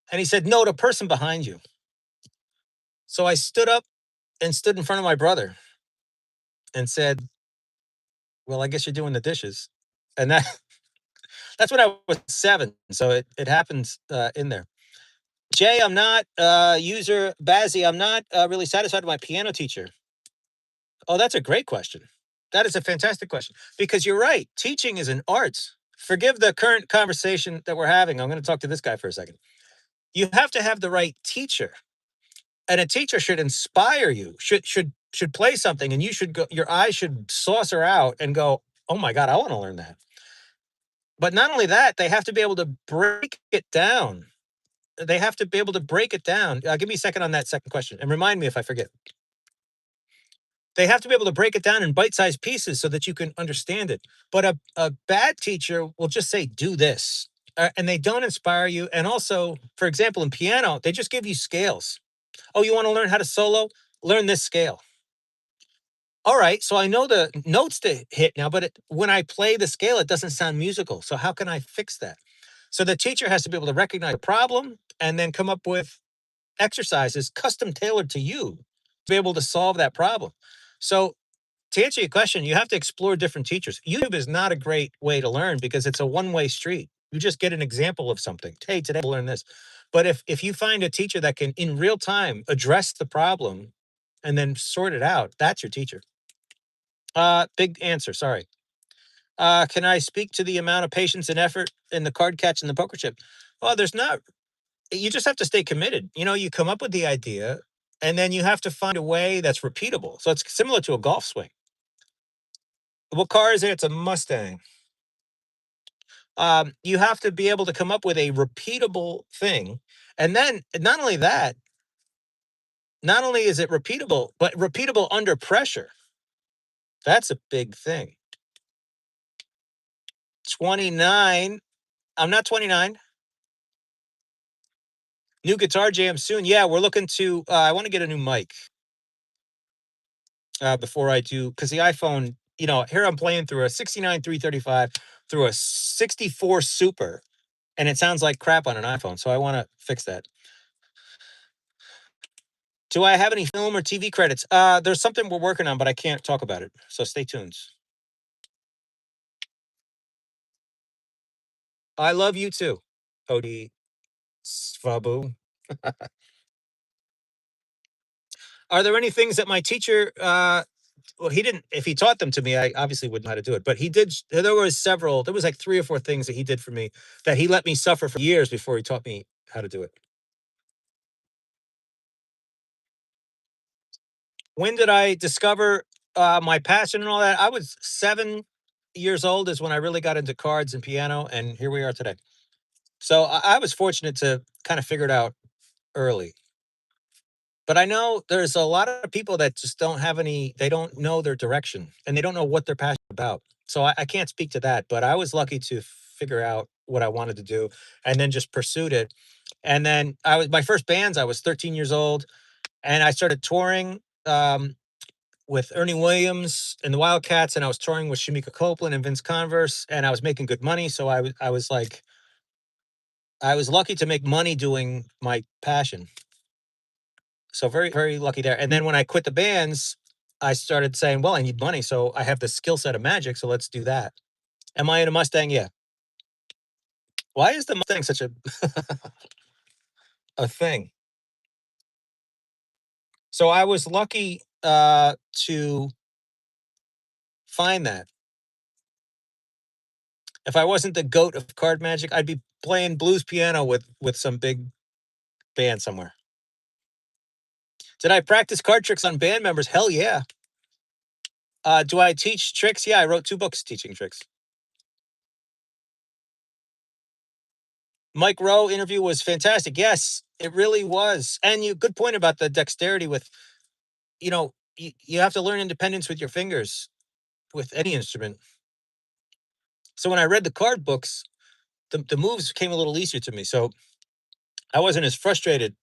And he said, no, the person behind you. So I stood up and stood in front of my brother and said, well, I guess you're doing the dishes. And that's when I was 7. So it happens in there. Jay, I'm not user Bazzy. I'm not really satisfied with my piano teacher. Oh, that's a great question. That is a fantastic question because you're right. Teaching is an art. Forgive the current conversation that we're having. I'm going to talk to this guy for a second. You have to have the right teacher, and a teacher should inspire you. Should play something, and you should go. Your eyes should saucer out and go, "Oh my God, I want to learn that." But not only that, they have to be able to break it down. They have to be able to break it down. Give me a second on that second question, and remind me if I forget. They have to be able to break it down in bite-sized pieces so that you can understand it. But a bad teacher will just say, do this. And they don't inspire you. And also, for example, in piano, they just give you scales. Oh, you want to learn how to solo? Learn this scale. All right, so I know the notes to hit now, but when I play the scale, it doesn't sound musical. So how can I fix that? So the teacher has to be able to recognize a problem and then come up with exercises custom tailored to you to be able to solve that problem. So to answer your question, you have to explore different teachers. YouTube is not a great way to learn because it's a one-way street. You just get an example of something. Hey, today we'll learn this. But if you find a teacher that can in real time address the problem and then sort it out, that's your teacher. Big answer. Sorry. Can I speak to the amount of patience and effort in the card catch and the poker chip? Well, there's not. You just have to stay committed. You come up with the idea, and then you have to find a way that's repeatable. So it's similar to a golf swing. What car is it? It's a Mustang. You have to be able to come up with a repeatable thing, and then not only that, not only is it repeatable, but repeatable under pressure. That's a big thing. 29. I'm not 29. New guitar jam soon. Yeah, we're looking to. I want to get a new mic before I do, because the iPhone. Here I'm playing through a 69 335 through a 64 Super, and it sounds like crap on an iPhone. So I want to fix that. Do I have any film or TV credits? There's something we're working on, but I can't talk about it. So stay tuned. I love you too, Odie Svabu. Are there any things that my teacher well, he didn't. If he taught them to me, I obviously wouldn't know how to do it. But he did. There was several. There was like 3 or 4 things that he did for me that he let me suffer for years before he taught me how to do it. When did I discover my passion and all that? I was 7 years old is when I really got into cards and piano, and here we are today. So I was fortunate to kind of figure it out early. But I know there's a lot of people that just don't have any, they don't know their direction and they don't know what they're passionate about. So I can't speak to that, but I was lucky to figure out what I wanted to do and then just pursued it. And then my first bands, I was 13 years old and I started touring with Ernie Williams and the Wildcats. And I was touring with Shamika Copeland and Vince Converse and I was making good money. So I was like, I was lucky to make money doing my passion. So very, very lucky there. And then when I quit the bands, I started saying, well, I need money. So I have the skill set of magic. So let's do that. Am I in a Mustang? Yeah. Why is the Mustang such a thing? So I was lucky to find that. If I wasn't the goat of card magic, I'd be playing blues piano with some big band somewhere. Did I practice card tricks on band members? Hell yeah. Do I teach tricks? Yeah, I wrote 2 books teaching tricks. Mike Rowe interview was fantastic. Yes, it really was. And good point about the dexterity with, you have to learn independence with your fingers with any instrument. So when I read the card books, the moves came a little easier to me. So I wasn't as frustrated.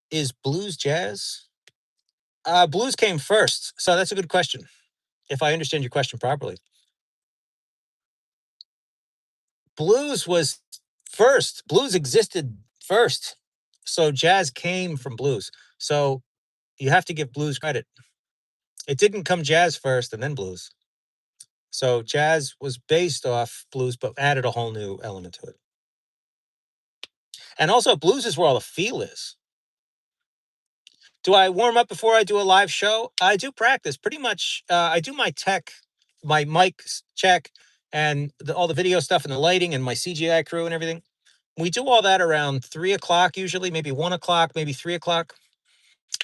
Is blues jazz? Blues came first. So that's a good question. If I understand your question properly, blues was first. Blues existed first. So jazz came from blues. So you have to give blues credit. It didn't come jazz first and then blues. So jazz was based off blues, but added a whole new element to it. And also, blues is where all the feel is. Do I warm up before I do a live show? I do practice pretty much. I do my tech, my mic check, and all the video stuff and the lighting and my CGI crew and everything. We do all that around 3 o'clock, usually, maybe 1 o'clock, maybe 3 o'clock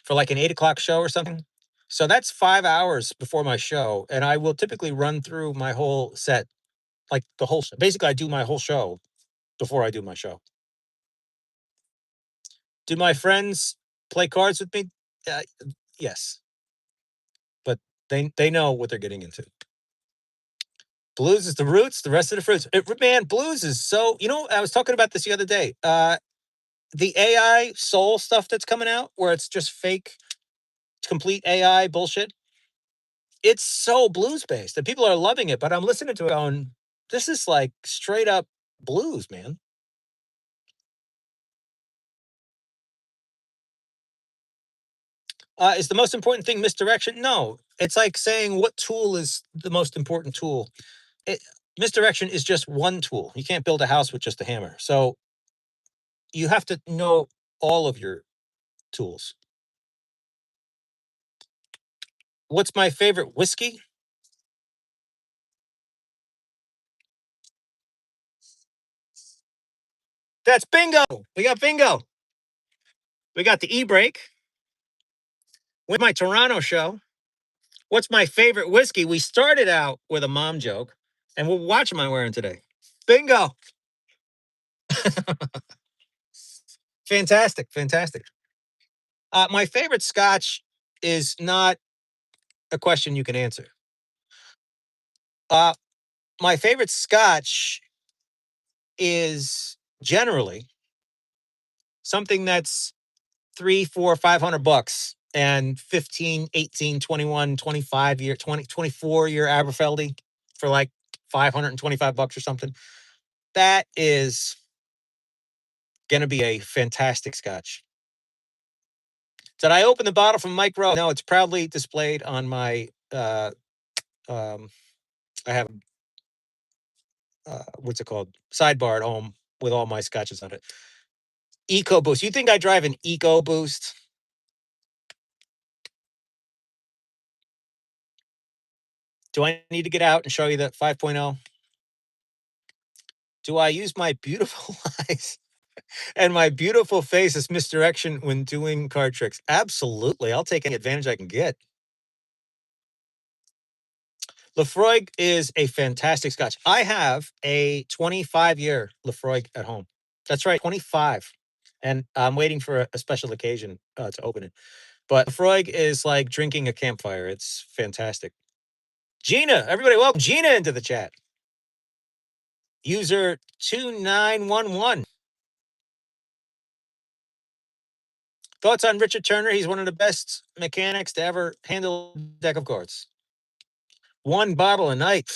for like an 8 o'clock show or something. So that's 5 hours before my show. And I will typically run through my whole set, like the whole show. Basically, I do my whole show before I do my show. Do my friends play cards with me? Yes, but they know what they're getting into. Blues is the roots, the rest of the fruits. Man, blues is so. I was talking about this the other day. the AI soul stuff that's coming out, where it's just fake, complete AI bullshit. It's so blues based, and people are loving it. But I'm listening to it, going, "This is like straight up blues, man." Is the most important thing misdirection? No, it's like saying what tool is the most important tool. It, misdirection is just one tool. You can't build a house with just a hammer. So you have to know all of your tools. What's my favorite whiskey? That's bingo. We got bingo. We got the e-brake with my Toronto show. What's my favorite whiskey? We started out with a mom joke, and what watch am I wearing today? Bingo. Fantastic. Fantastic. My favorite scotch is not a question you can answer. Uh, my favorite scotch is generally something that's 3, 4, 500 bucks and 15, 18, 21, 25 year, 20, 24 year Aberfeldy for like 525 bucks or something. That is going to be a fantastic scotch. Did I open the bottle from Micro? No, it's proudly displayed on my, um, I have, what's it called? Sidebar at home with all my scotches on it. EcoBoost. You think I drive an EcoBoost? Do I need to get out and show you the 5.0? Do I use my beautiful eyes and my beautiful face as misdirection when doing card tricks? Absolutely. I'll take any advantage I can get. Lefroy is a fantastic scotch. I have a 25-year Lefroy at home. That's right, 25. And I'm waiting for a special occasion to open it. But Lefroy is like drinking a campfire. It's fantastic. Gina, everybody, welcome Gina into the chat. User 2911. Thoughts on Richard Turner? He's one of the best mechanics to ever handle a deck of cards. One bottle a night.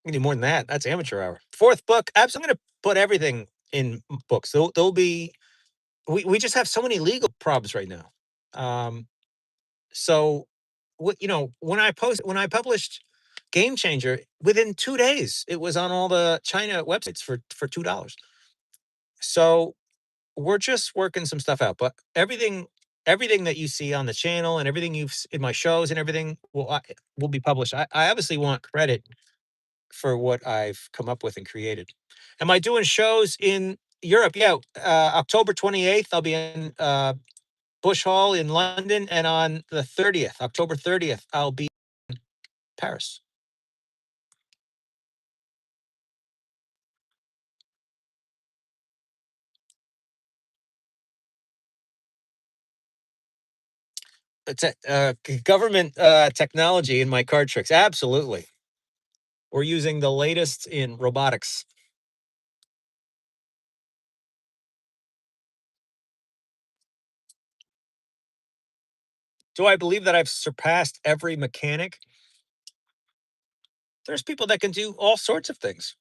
We need more than that. That's amateur hour. Fourth book. I'm going to put everything in books. There'll be. We just have so many legal problems right now. So, what when I published Game Changer, within 2 days it was on all the China websites for $2. So we're just working some stuff out, but everything that you see on the channel and everything in my shows and everything will be published. I obviously want credit for what I've come up with and created. Am I doing shows in Europe? Yeah, October 28th, I'll be in Bush Hall in London, and on the 30th, October 30th, I'll be in Paris. It's a government technology in my card tricks. Absolutely, we're using the latest in robotics. Do I believe that I've surpassed every mechanic? There's people that can do all sorts of things.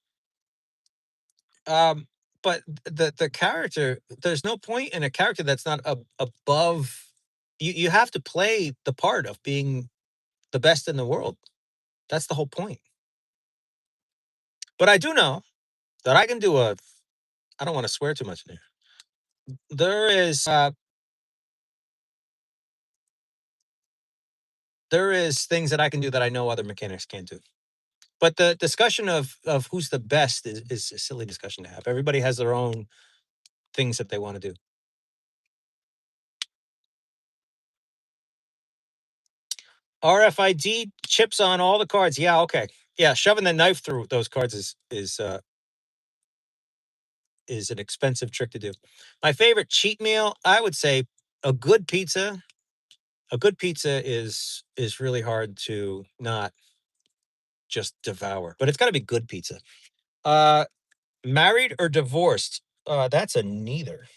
Um, but the character, there's no point in a character that's not above. You have to play the part of being the best in the world. That's the whole point. But I do know that I can do a. I don't want to swear too much in here. There is things that I can do that I know other mechanics can't do. But the discussion of who's the best is a silly discussion to have. Everybody has their own things that they want to do. RFID chips on all the cards. Yeah, okay. Yeah, shoving the knife through those cards is an expensive trick to do. My favorite cheat meal, I would say a good pizza. A good pizza is really hard to not just devour, but it's got to be good pizza. Uh Married or divorced? That's a neither.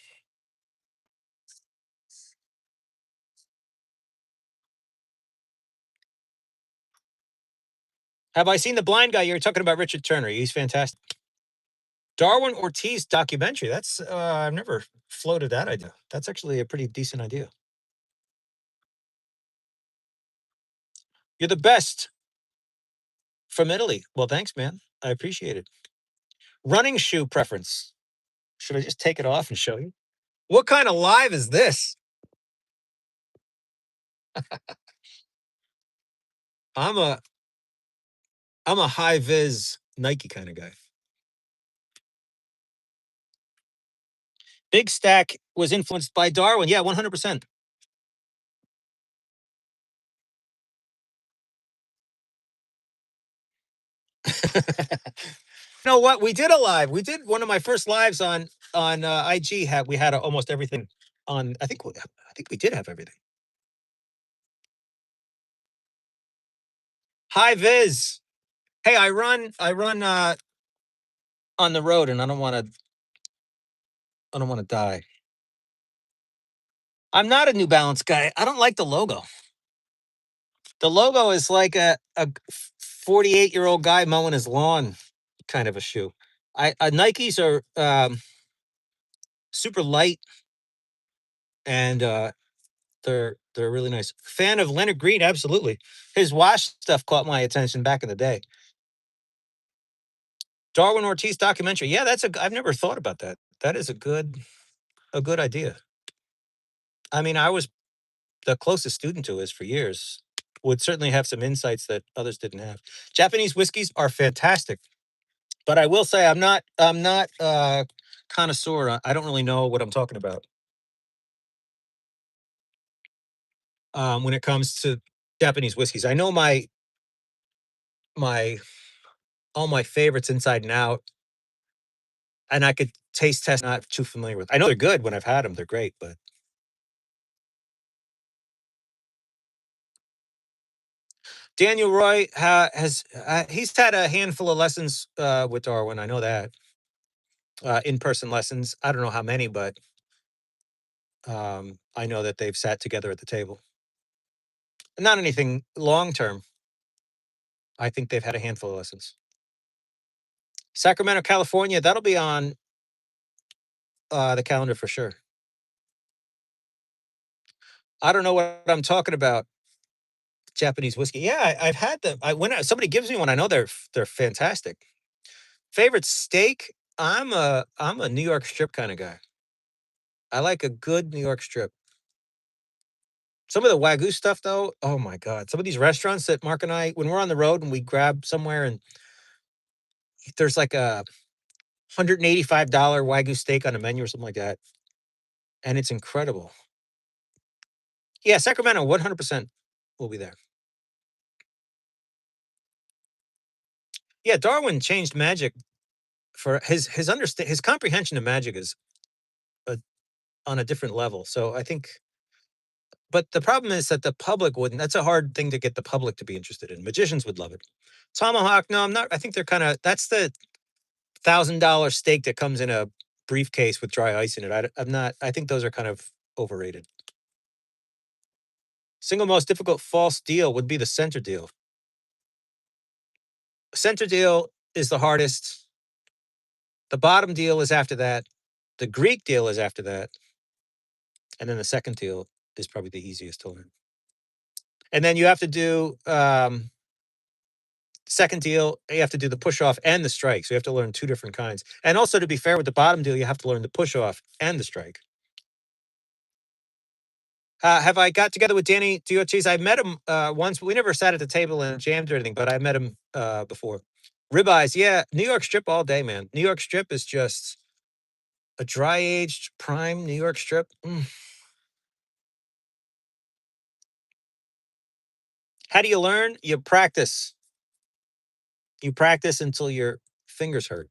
Have I seen The Blind Guy? You're talking about Richard Turner. He's fantastic. Darwin Ortiz documentary. That's I've never floated that idea. That's actually a pretty decent idea. You're the best from Italy. Well, thanks, man. I appreciate it. Running shoe preference. Should I just take it off and show you? What kind of live is this? I'm a I'm a high vis Nike kind of guy. Big Stack was influenced by Darwin. Yeah, 100%. You know what? We did a live. We did one of my first lives on IG. We had almost everything on. I think we did have everything. High vis. Hey, I run on the road, and I don't want to die. I'm not a New Balance guy. I don't like the logo. The logo is like a 48-year-old guy mowing his lawn kind of a shoe. Nikes are super light, and they're really nice. Fan of Leonard Green, absolutely. His wash stuff caught my attention back in the day. Darwin Ortiz documentary. Yeah, I've never thought about that. That is a good idea. I mean, I was the closest student to his for years. Would certainly have some insights that others didn't have. Japanese whiskeys are fantastic, but I will say I'm not connoisseur. I don't really know what I'm talking about when it comes to Japanese whiskeys. I know my all my favorites inside and out, and I could taste test. Not too familiar with. I know they're good when I've had them. They're great, but Daniel Roy has he's had a handful of lessons with Darwin. I know that in-person lessons. I don't know how many, but I know that they've sat together at the table. Not anything long term. I think they've had a handful of lessons. Sacramento, California. That'll be on the calendar for sure. I don't know what I'm talking about. Japanese whiskey. Yeah, I've had them. When somebody gives me one, I know they're fantastic. Favorite steak? I'm a New York strip kind of guy. I like a good New York strip. Some of the Wagyu stuff, though, oh my God. Some of these restaurants that Mark and I, when we're on the road and we grab somewhere and there's like a $185 Wagyu steak on a menu or something like that. And it's incredible. Yeah, Sacramento, 100% will be there. Yeah, Darwin changed magic for his comprehension of magic is a, on a different level. So I think, but the problem is that the public wouldn't. That's a hard thing to get the public to be interested in. Magicians would love it. Tomahawk, no, I'm not. I think they're kind of. That's the $1,000 steak that comes in a briefcase with dry ice in it. I'm not. I think those are kind of overrated. Single most difficult false deal would be the center deal. Center deal is the hardest. The bottom deal is after that. The Greek deal is after that, and then the second deal is probably the easiest to learn. And then you have to do second deal. You have to do the push off and the strike. So you have to learn two different kinds. And also, to be fair, with the bottom deal, you have to learn the push off and the strike. Have I got together with Danny Diortiz? I met him once. We never sat at the table and jammed or anything, but I met him before. Ribeyes, yeah. New York strip all day, man. New York strip is just a dry aged prime New York strip. How do you learn? You practice. You practice until your fingers hurt.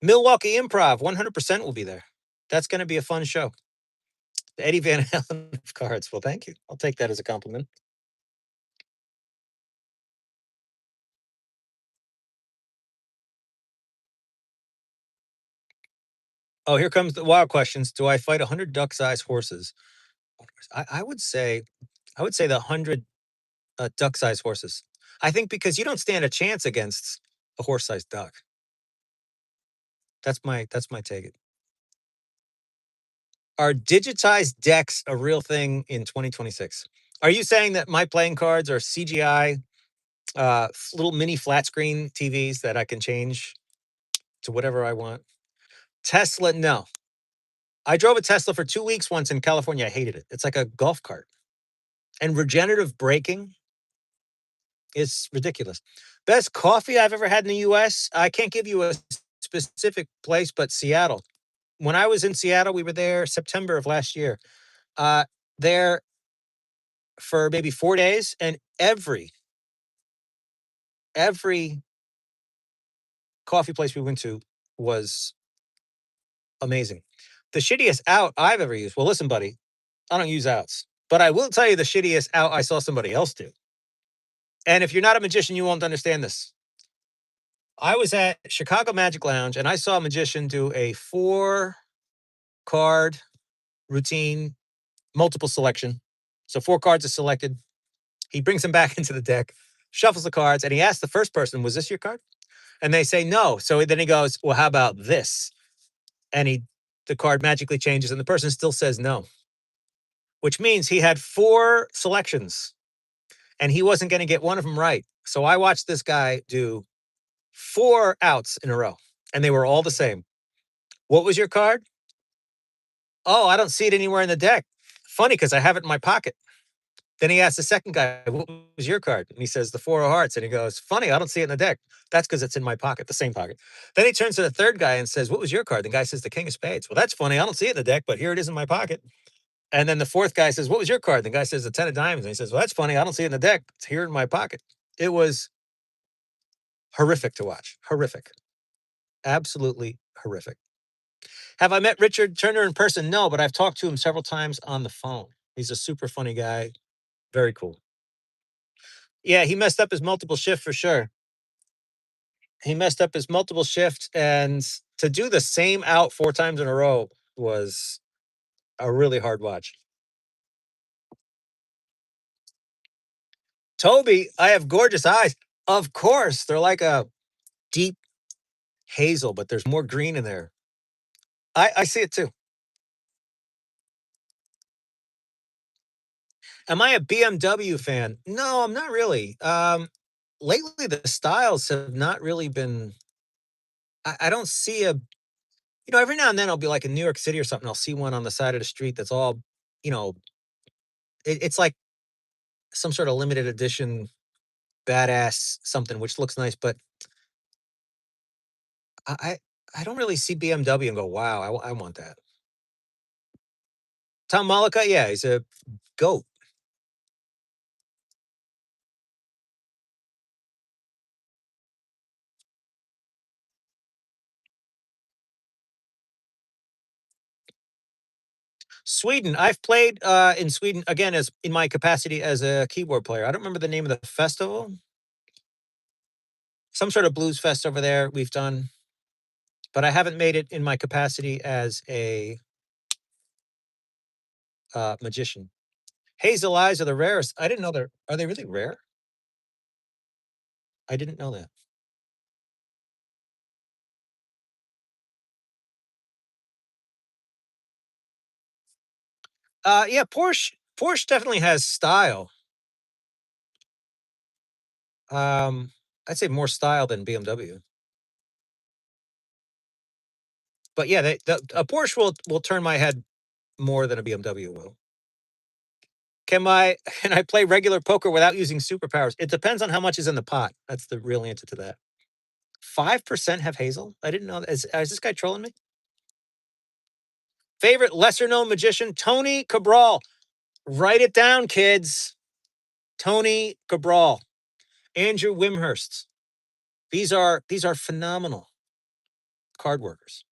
Milwaukee Improv, 100% will be there. That's going to be a fun show. Eddie Van Halen of cards. Well, thank you. I'll take that as a compliment. Oh, here comes the wild questions. Do I fight 100 duck-sized horses? I would say, the 100 duck-sized horses. I think because you don't stand a chance against a horse-sized duck. That's my take. Are digitized decks a real thing in 2026? Are you saying that my playing cards are CGI, little mini flat screen TVs that I can change to whatever I want? Tesla, no. I drove a Tesla for 2 weeks once in California. I hated it. It's like a golf cart. And regenerative braking is ridiculous. Best coffee I've ever had in the US. I can't give you a specific place, but Seattle. When I was in Seattle, we were there September of last year. Uh, there for maybe 4 days, and every coffee place we went to was amazing. The shittiest out I've ever used. Well, listen, buddy, I don't use outs, but I will tell you the shittiest out I saw somebody else do. And if you're not a magician, you won't understand this. I was at Chicago Magic Lounge and I saw a magician do a 4 card routine, multiple selection. So 4 cards are selected. He brings them back into the deck, shuffles the cards, and he asks the first person, "Was this your card?" And they say no. So then he goes, "Well, how about this?" And the card magically changes, and the person still says no, which means he had 4 selections and he wasn't going to get one of them right. So I watched this guy do 4 outs in a row, and they were all the same. What was your card? Oh, I don't see it anywhere in the deck. Funny because I have it in my pocket. Then he asked the second guy, "What was your card?" And he says, "The 4 of hearts." And he goes, "Funny, I don't see it in the deck." That's because it's in my pocket, the same pocket. Then he turns to the third guy and says, "What was your card?" The guy says, "The king of spades." "Well, that's funny. I don't see it in the deck, but here it is in my pocket." And then the fourth guy says, "What was your card?" The guy says, "The 10 of diamonds." And he says, "Well, that's funny. I don't see it in the deck. It's here in my pocket." It was horrific to watch. Horrific. Absolutely horrific. Have I met Richard Turner in person? No, but I've talked to him several times on the phone. He's a super funny guy. Very cool. Yeah, he messed up his multiple shift for sure. He messed up his multiple shift, and to do the same out 4 times in a row was a really hard watch. Toby, I have gorgeous eyes. Of course, they're like a deep hazel, but there's more green in there. I see it too. Am I a BMW fan? No, I'm not really. Lately the styles have not really been. I don't see a. Every now and then I'll be like in New York City or something. I'll see one on the side of the street that's all, you know, it's like some sort of limited edition badass something, which looks nice. But I, I I don't really see BMW and go, wow, I want that. Tom Malika, yeah, he's a goat. Sweden, I've played in Sweden again as in my capacity as a keyboard player. I don't remember the name of the festival. Some sort of blues fest over there we've done, but I haven't made it in my capacity as a magician. Hazel eyes are the rarest. I didn't know they're. Are they really rare? I didn't know that. Yeah, Porsche definitely has style. Um, I'd say more style than BMW. But yeah, a Porsche will turn my head more than a BMW will. Can I play regular poker without using superpowers? It depends on how much is in the pot. That's the real answer to that. 5% have hazel? I didn't know that. Is this guy trolling me? Favorite lesser known magician? Tony Cabral. Write it down, kids. Tony Cabral. Andrew Wimhurst. These are phenomenal card workers.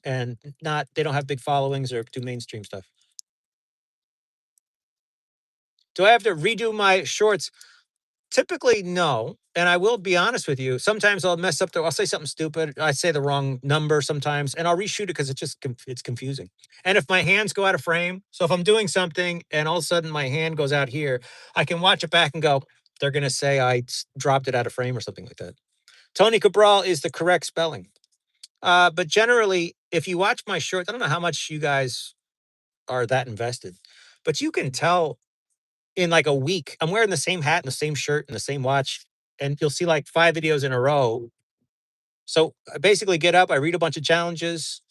And not they don't have big followings or do mainstream stuff. Do I have to redo my shorts? Typically, no. And I will be honest with you. Sometimes I'll mess up. I'll say something stupid. I say the wrong number sometimes, and I'll reshoot it because it's confusing. And if my hands go out of frame, so if I'm doing something and all of a sudden my hand goes out here, I can watch it back and go, they're gonna say dropped it out of frame or something like that. Tony Cabral is the correct spelling. But generally, if you watch my shorts, I don't know how much you guys are that invested, but you can tell in like a week, I'm wearing the same hat and the same shirt and the same watch, and you'll see like 5 videos in a row. So I basically get up, I read a bunch of challenges,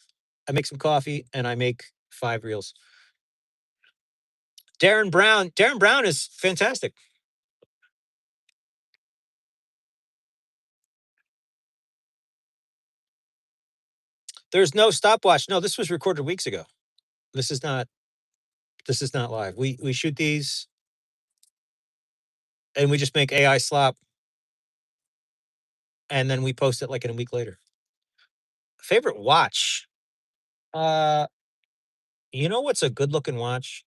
I make some coffee, and I make 5 reels. Darren Brown is fantastic. There's no stopwatch. No, this was recorded weeks ago. This is not this is not live. We shoot these and we just make AI slop and then we post it like in a week later. Favorite watch? Uh, you know what's a good looking watch?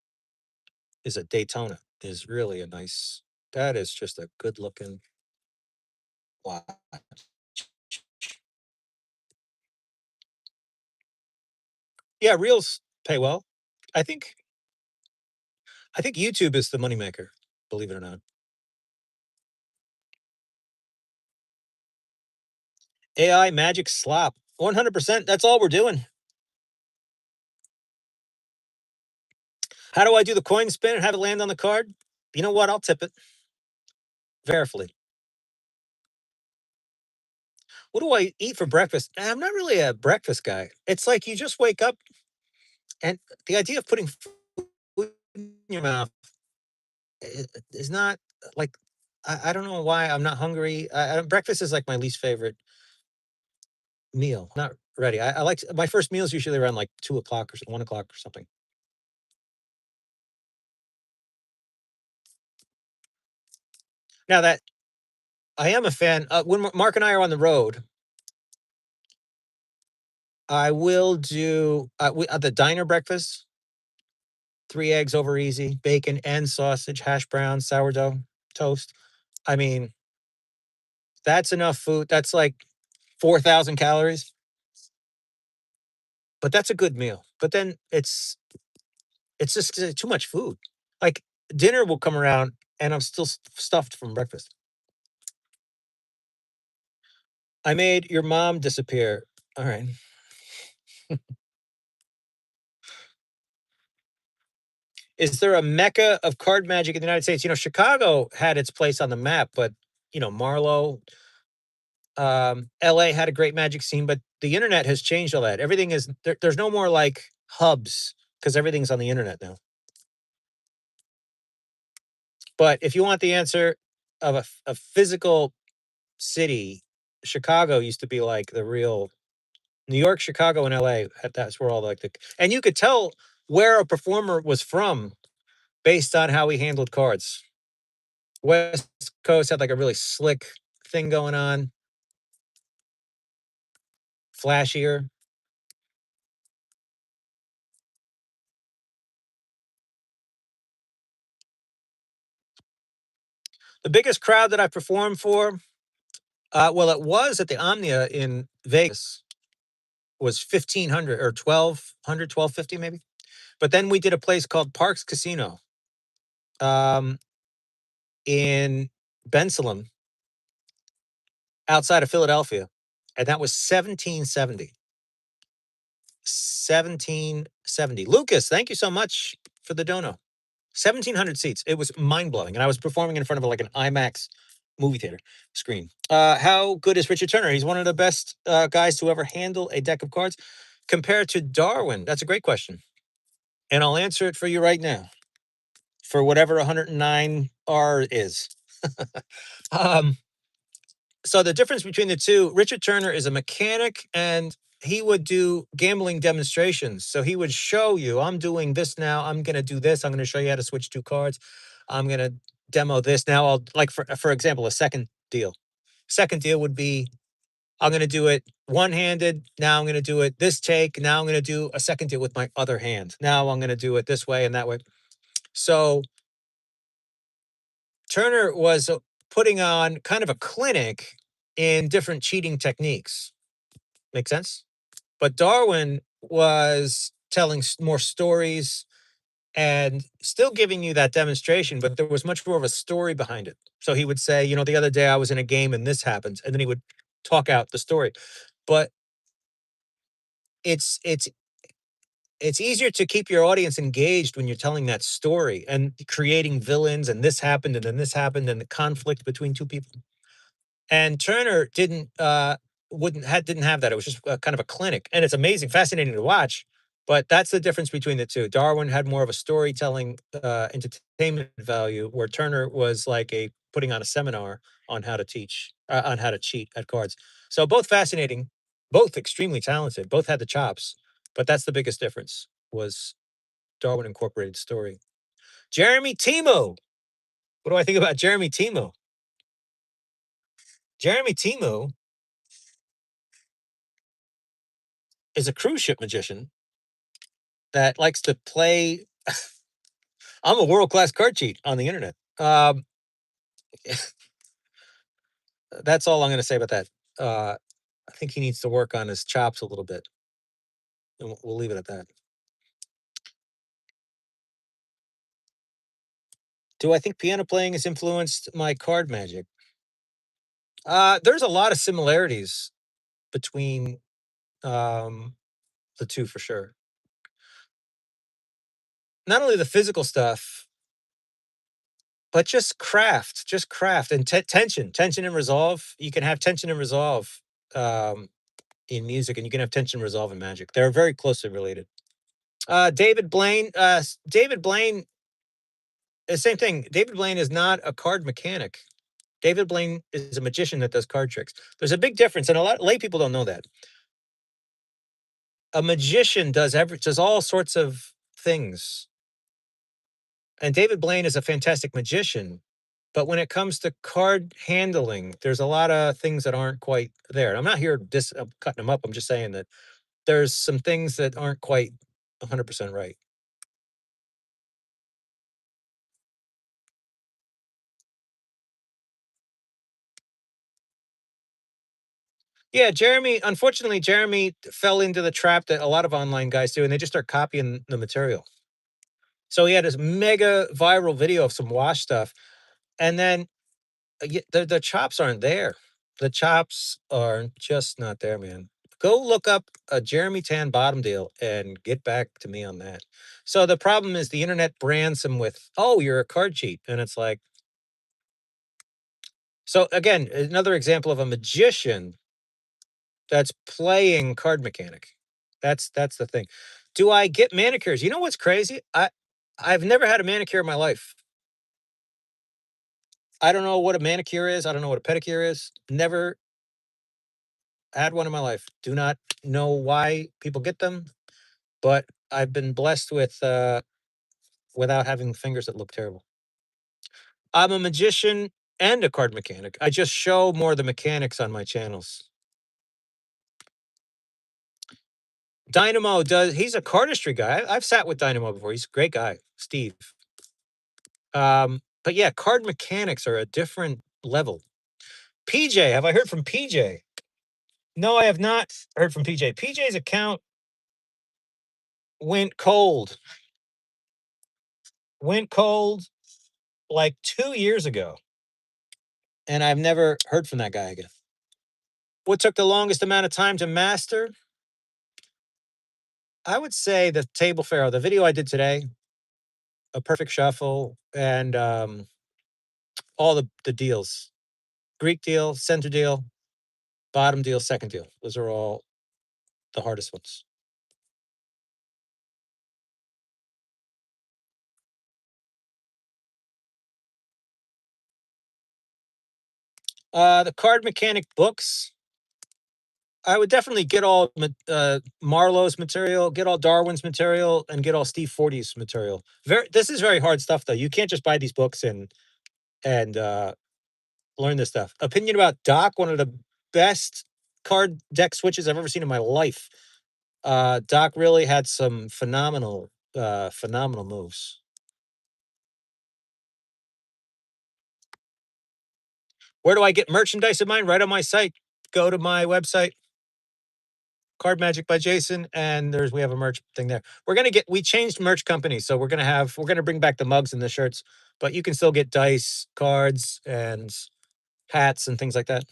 Is a Daytona. Is really a nice. That is just a good looking watch. Yeah, reels pay well. I think I think YouTube is the moneymaker, believe it or not. AI magic slop. 100%. That's all we're doing. How do I do the coin spin and have it land on the card? You know what? I'll tip it. Verifully. What do I eat for breakfast? I'm not really a breakfast guy. It's like you just wake up and the idea of putting food in your mouth is not like I don't know why I'm not hungry. Breakfast is like my least favorite meal. Not ready. I like my first meal is usually around like 2 o'clock or 1 o'clock or something. Now that I am a fan, when Mark and I are on the road, I will do the diner breakfast: 3 eggs over easy, bacon and sausage, hash browns, sourdough toast. I mean, that's enough food. That's like 4,000 calories, but that's a good meal. But then it's just too much food. Like dinner will come around and I'm still stuffed from breakfast. I made your mom disappear. All right. Is there a mecca of card magic in the United States? Chicago had its place on the map, but Marlow, LA had a great magic scene, but the internet has changed all that. Everything is there's no more like hubs because everything's on the internet now. But if you want the answer of a physical city, Chicago used to be like the real New York, Chicago, and LA. That's where all like the and you could tell where a performer was from based on how he handled cards. West Coast had like a really slick thing going on, flashier. The biggest crowd that I performed for, well, it was at the Omnia in Vegas, was 1,500 or 1,200, 1,250 maybe. But then we did a place called Parks Casino um, in Bensalem outside of Philadelphia. And that was 1770. 1770. Lucas, thank you so much for the dono. 1,700 seats. It was mind blowing. And I was performing in front of like an IMAX movie theater screen. How good is Richard Turner? He's one of the best guys to ever handle a deck of cards. Compared to Darwin? That's a great question. And I'll answer it for you right now for whatever 109R is. um, so the difference between the two, Richard Turner is a mechanic and he would do gambling demonstrations. So he would show you, I'm doing this now. I'm going to do this. I'm going to show you how to switch 2 cards. I'm going to demo this. Now I'll like, for example, a second deal. Second deal would be, I'm going to do it one-handed. Now I'm going to do it this take. Now I'm going to do a second deal with my other hand. Now I'm going to do it this way and that way. So Turner was putting on kind of a clinic in different cheating techniques. Make sense? But Darwin was telling more stories and still giving you that demonstration, but there was much more of a story behind it. So he would say, the other day I was in a game and this happens, and then he would talk out the story. But it's it's it's easier to keep your audience engaged when you're telling that story and creating villains and this happened and then this happened and the conflict between two people. And Turner didn't have that. It was just kind of a clinic, and it's amazing, fascinating to watch. But that's the difference between the two. Darwin had more of a storytelling, entertainment value, where Turner was like a putting on a seminar on how to teach, on how to cheat at cards. So both fascinating, both extremely talented, both had the chops. But that's the biggest difference was Darwin incorporated story. Jeremy Timo. What do I think about Jeremy Timo? Jeremy Timo is a cruise ship magician that likes to play. I'm a world class card cheat on the internet. That's all I'm going to say about that. I think he needs to work on his chops a little bit, and we'll leave it at that. Do I think piano playing has influenced my card magic? There's a lot of similarities between the two for sure. Not only the physical stuff, but just craft and tension and resolve. You can have tension and resolve um, in music, and you can have tension and resolve in magic. They're very closely related. David Blaine. David Blaine. Same thing. David Blaine is not a card mechanic. David Blaine is a magician that does card tricks. There's a big difference, and a lot lay people don't know that. A magician does all sorts of things, and David Blaine is a fantastic magician. But when it comes to card handling, there's a lot of things that aren't quite there. I'm not here cutting them up. I'm just saying that there's some things that aren't quite 100% right. Yeah, unfortunately, Jeremy fell into the trap that a lot of online guys do, and they just start copying the material. So he had this mega viral video of some wash stuff, and then the chops aren't there. The chops are just not there, man. Go look up a Jeremy Tan bottom deal and get back to me on that. So the problem is the internet brands him with, "Oh, you're a card cheat," and it's like, so again, another example of a magician that's playing card mechanic. That's the thing. Do I get manicures? You know what's crazy? I've never had a manicure in my life. I don't know what a manicure is. I don't know what a pedicure is. Never had one in my life. Do not know why people get them, but I've been blessed with without having fingers that look terrible. I'm a magician and a card mechanic. I just show more of the mechanics on my channels. Dynamo he's a cardistry guy. I've sat with Dynamo before. He's a great guy, Steve. But yeah, card mechanics are a different level. PJ, have I heard from PJ? No, I have not heard from PJ. PJ's account went cold. Went cold like 2 years ago. And I've never heard from that guy again. What took the longest amount of time to master? I would say the table pharaoh, the video I did today, a perfect shuffle, and all the deals. Greek deal, center deal, bottom deal, second deal. Those are all the hardest ones. The card mechanic books. I would definitely get all Marlowe's material, get all Darwin's material, and get all Steve Forte's material. This is very hard stuff, though. You can't just buy these books and learn this stuff. Opinion about Doc, one of the best card deck switches I've ever seen in my life. Doc really had some phenomenal moves. Where do I get merchandise of mine? Right on my site. Go to my website, CardMagicByJason, and we have a merch thing there. We changed merch companies, so we're gonna bring back the mugs and the shirts, but you can still get dice, cards, and hats and things like that.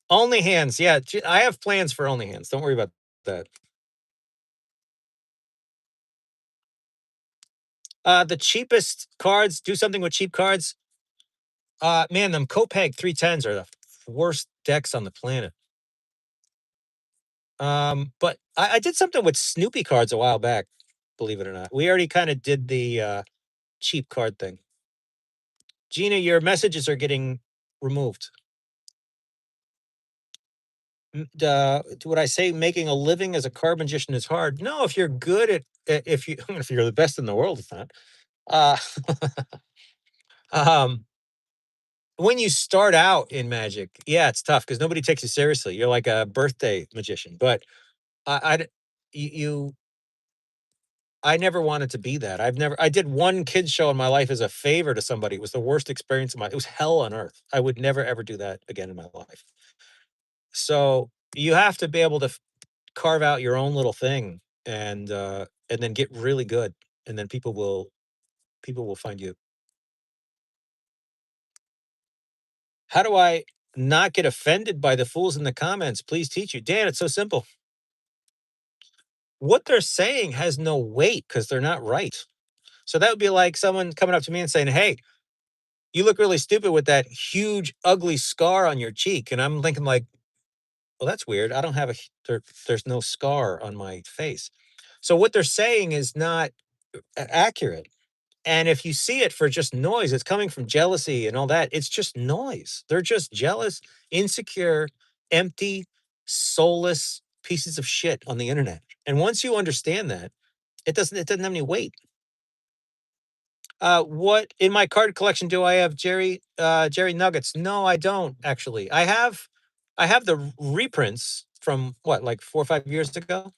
Only hands, yeah. I have plans for only hands. Don't worry about that. The cheapest cards, do something with cheap cards. Man, them Copeg 310s are the worst decks on the planet. But I did something with Snoopy cards a while back, believe it or not. We already kind of did the cheap card thing. Gina, your messages are getting removed. Would I say making a living as a card magician is hard? No, if you're good if you if you're the best in the world, it's not. Uh, um, when you start out in magic, yeah, it's tough because nobody takes you seriously. You're like a birthday magician, but I, I, you, I never wanted to be that. I did one kids show in my life as a favor to somebody. It was the worst experience it was hell on earth. I would never ever do that again in my life. So you have to be able to carve out your own little thing and then get really good. And then people will find you. How do I not get offended by the fools in the comments? Please teach you. Dan, it's so simple. What they're saying has no weight because they're not right. So that would be like someone coming up to me and saying, "Hey, you look really stupid with that huge, ugly scar on your cheek." And I'm thinking, like, well, that's weird. I don't have there's no scar on my face. So what they're saying is not accurate. And if you see it for just noise, it's coming from jealousy and all that. It's just noise. They're just jealous, insecure, empty, soulless pieces of shit on the internet. And once you understand that, it doesn't have any weight. What in my card collection do I have Jerry Nuggets? No, I don't actually. I have the reprints from what, like 4 or 5 years ago.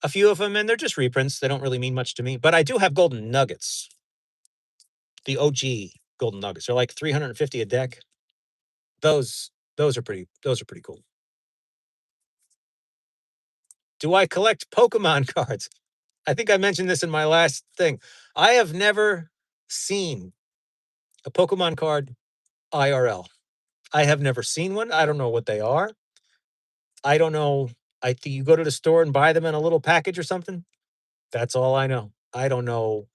A few of them, and they're just reprints. They don't really mean much to me. But I do have golden nuggets, the OG golden nuggets. They're like 350 a deck. Those are pretty cool. Do I collect Pokemon cards? I think I mentioned this in my last thing. I have never seen a Pokemon card IRL. I have never seen one. I don't know what they are. I don't know. I think you go to the store and buy them in a little package or something. That's all I know. I don't know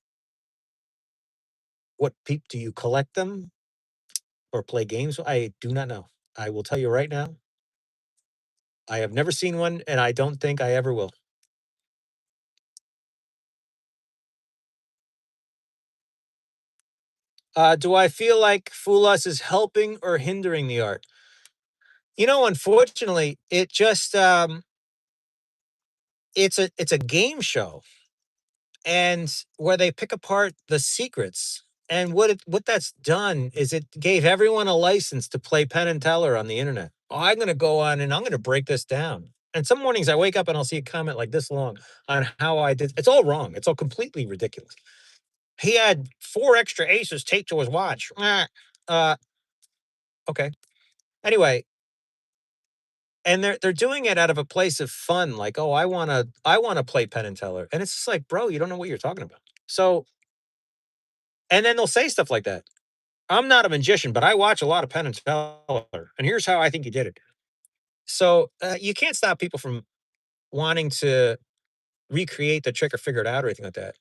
do you collect them or play games? I do not know. I will tell you right now. I have never seen one and I don't think I ever will. Do I feel like Fool Us is helping or hindering the art? Unfortunately, it's a game show, and where they pick apart the secrets. And what that's done is it gave everyone a license to play Penn and Teller on the internet. Oh, I'm going to go on and I'm going to break this down. And some mornings I wake up and I'll see a comment like this long on how I did. It's all wrong. It's all completely ridiculous. He had four extra aces taped to his watch. Uh, okay. Anyway, and they're doing it out of a place of fun, like, oh, I wanna play Penn and Teller, and it's just like, bro, you don't know what you're talking about. So, and then they'll say stuff like that. I'm not a magician, but I watch a lot of Penn and Teller, and here's how I think you did it. So you can't stop people from wanting to recreate the trick or figure it out or anything like that.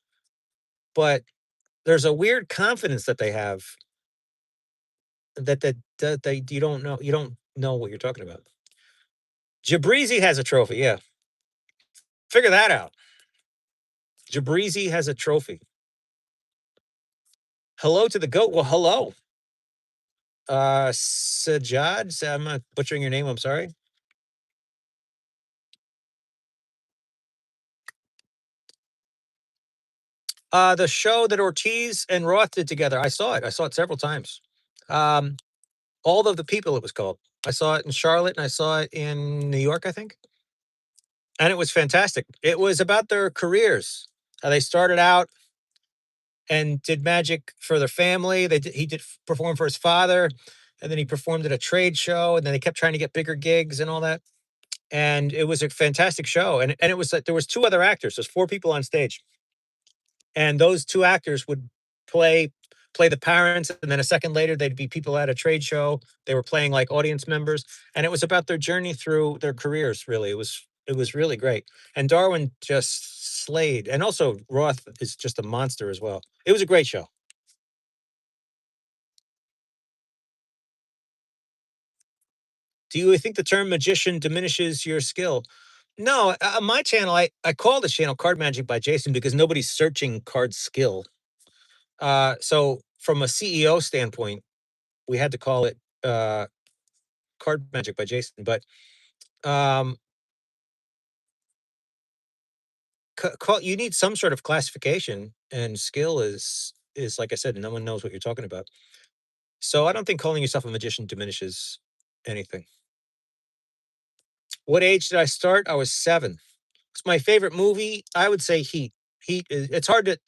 But there's a weird confidence that they have that they you don't know what you're talking about. Jabrizi has a trophy, yeah. Figure that out. Jabrizi has a trophy. Hello to the goat. Well, hello. Sajad. I'm not butchering your name. I'm sorry. The show that Ortiz and Roth did together. I saw it. I saw it several times. Um, all of the people it was called. I saw it in Charlotte and I saw it in New York, I think. And it was fantastic. It was about their careers. How they started out and did magic for their family. He did perform for his father. and then he performed at a trade show, and then they kept trying to get bigger gigs and all that. And it was a fantastic show. And it was like there was two other actors. There's four people on stage, and those two actors would play play the parents, and then a second later they'd be people at a trade show. They were playing like audience members, and it was about their journey through their careers. Really, it was really great. And Darwin just slayed, and also Roth is just a monster as well. It was a great show. Do you think the term magician diminishes your skill? No, on my channel, I call the channel Card Magic by Jason because nobody's searching card skill. So from a CEO standpoint, we had to call it uh, Card Magic by Jason. But um, you need some sort of classification, and skill is like I said, no one knows what you're talking about. So I don't think calling yourself a magician diminishes anything. What age did I start? I was 7. It's my favorite movie. I would say Heat. Heat. It's hard to.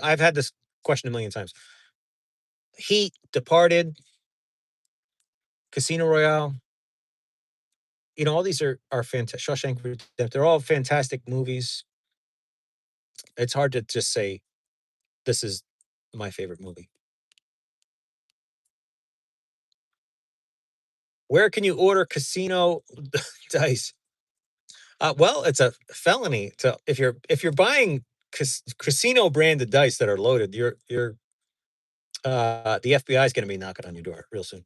I've had this question a million times. Heat, Departed, Casino Royale. All these are fantastic. Shawshank Redemption. They're all fantastic movies. It's hard to just say this is my favorite movie. Where can you order casino dice? Well, it's a felony to if you're buying casino branded dice that are loaded. You're the FBI is going to be knocking on your door real soon.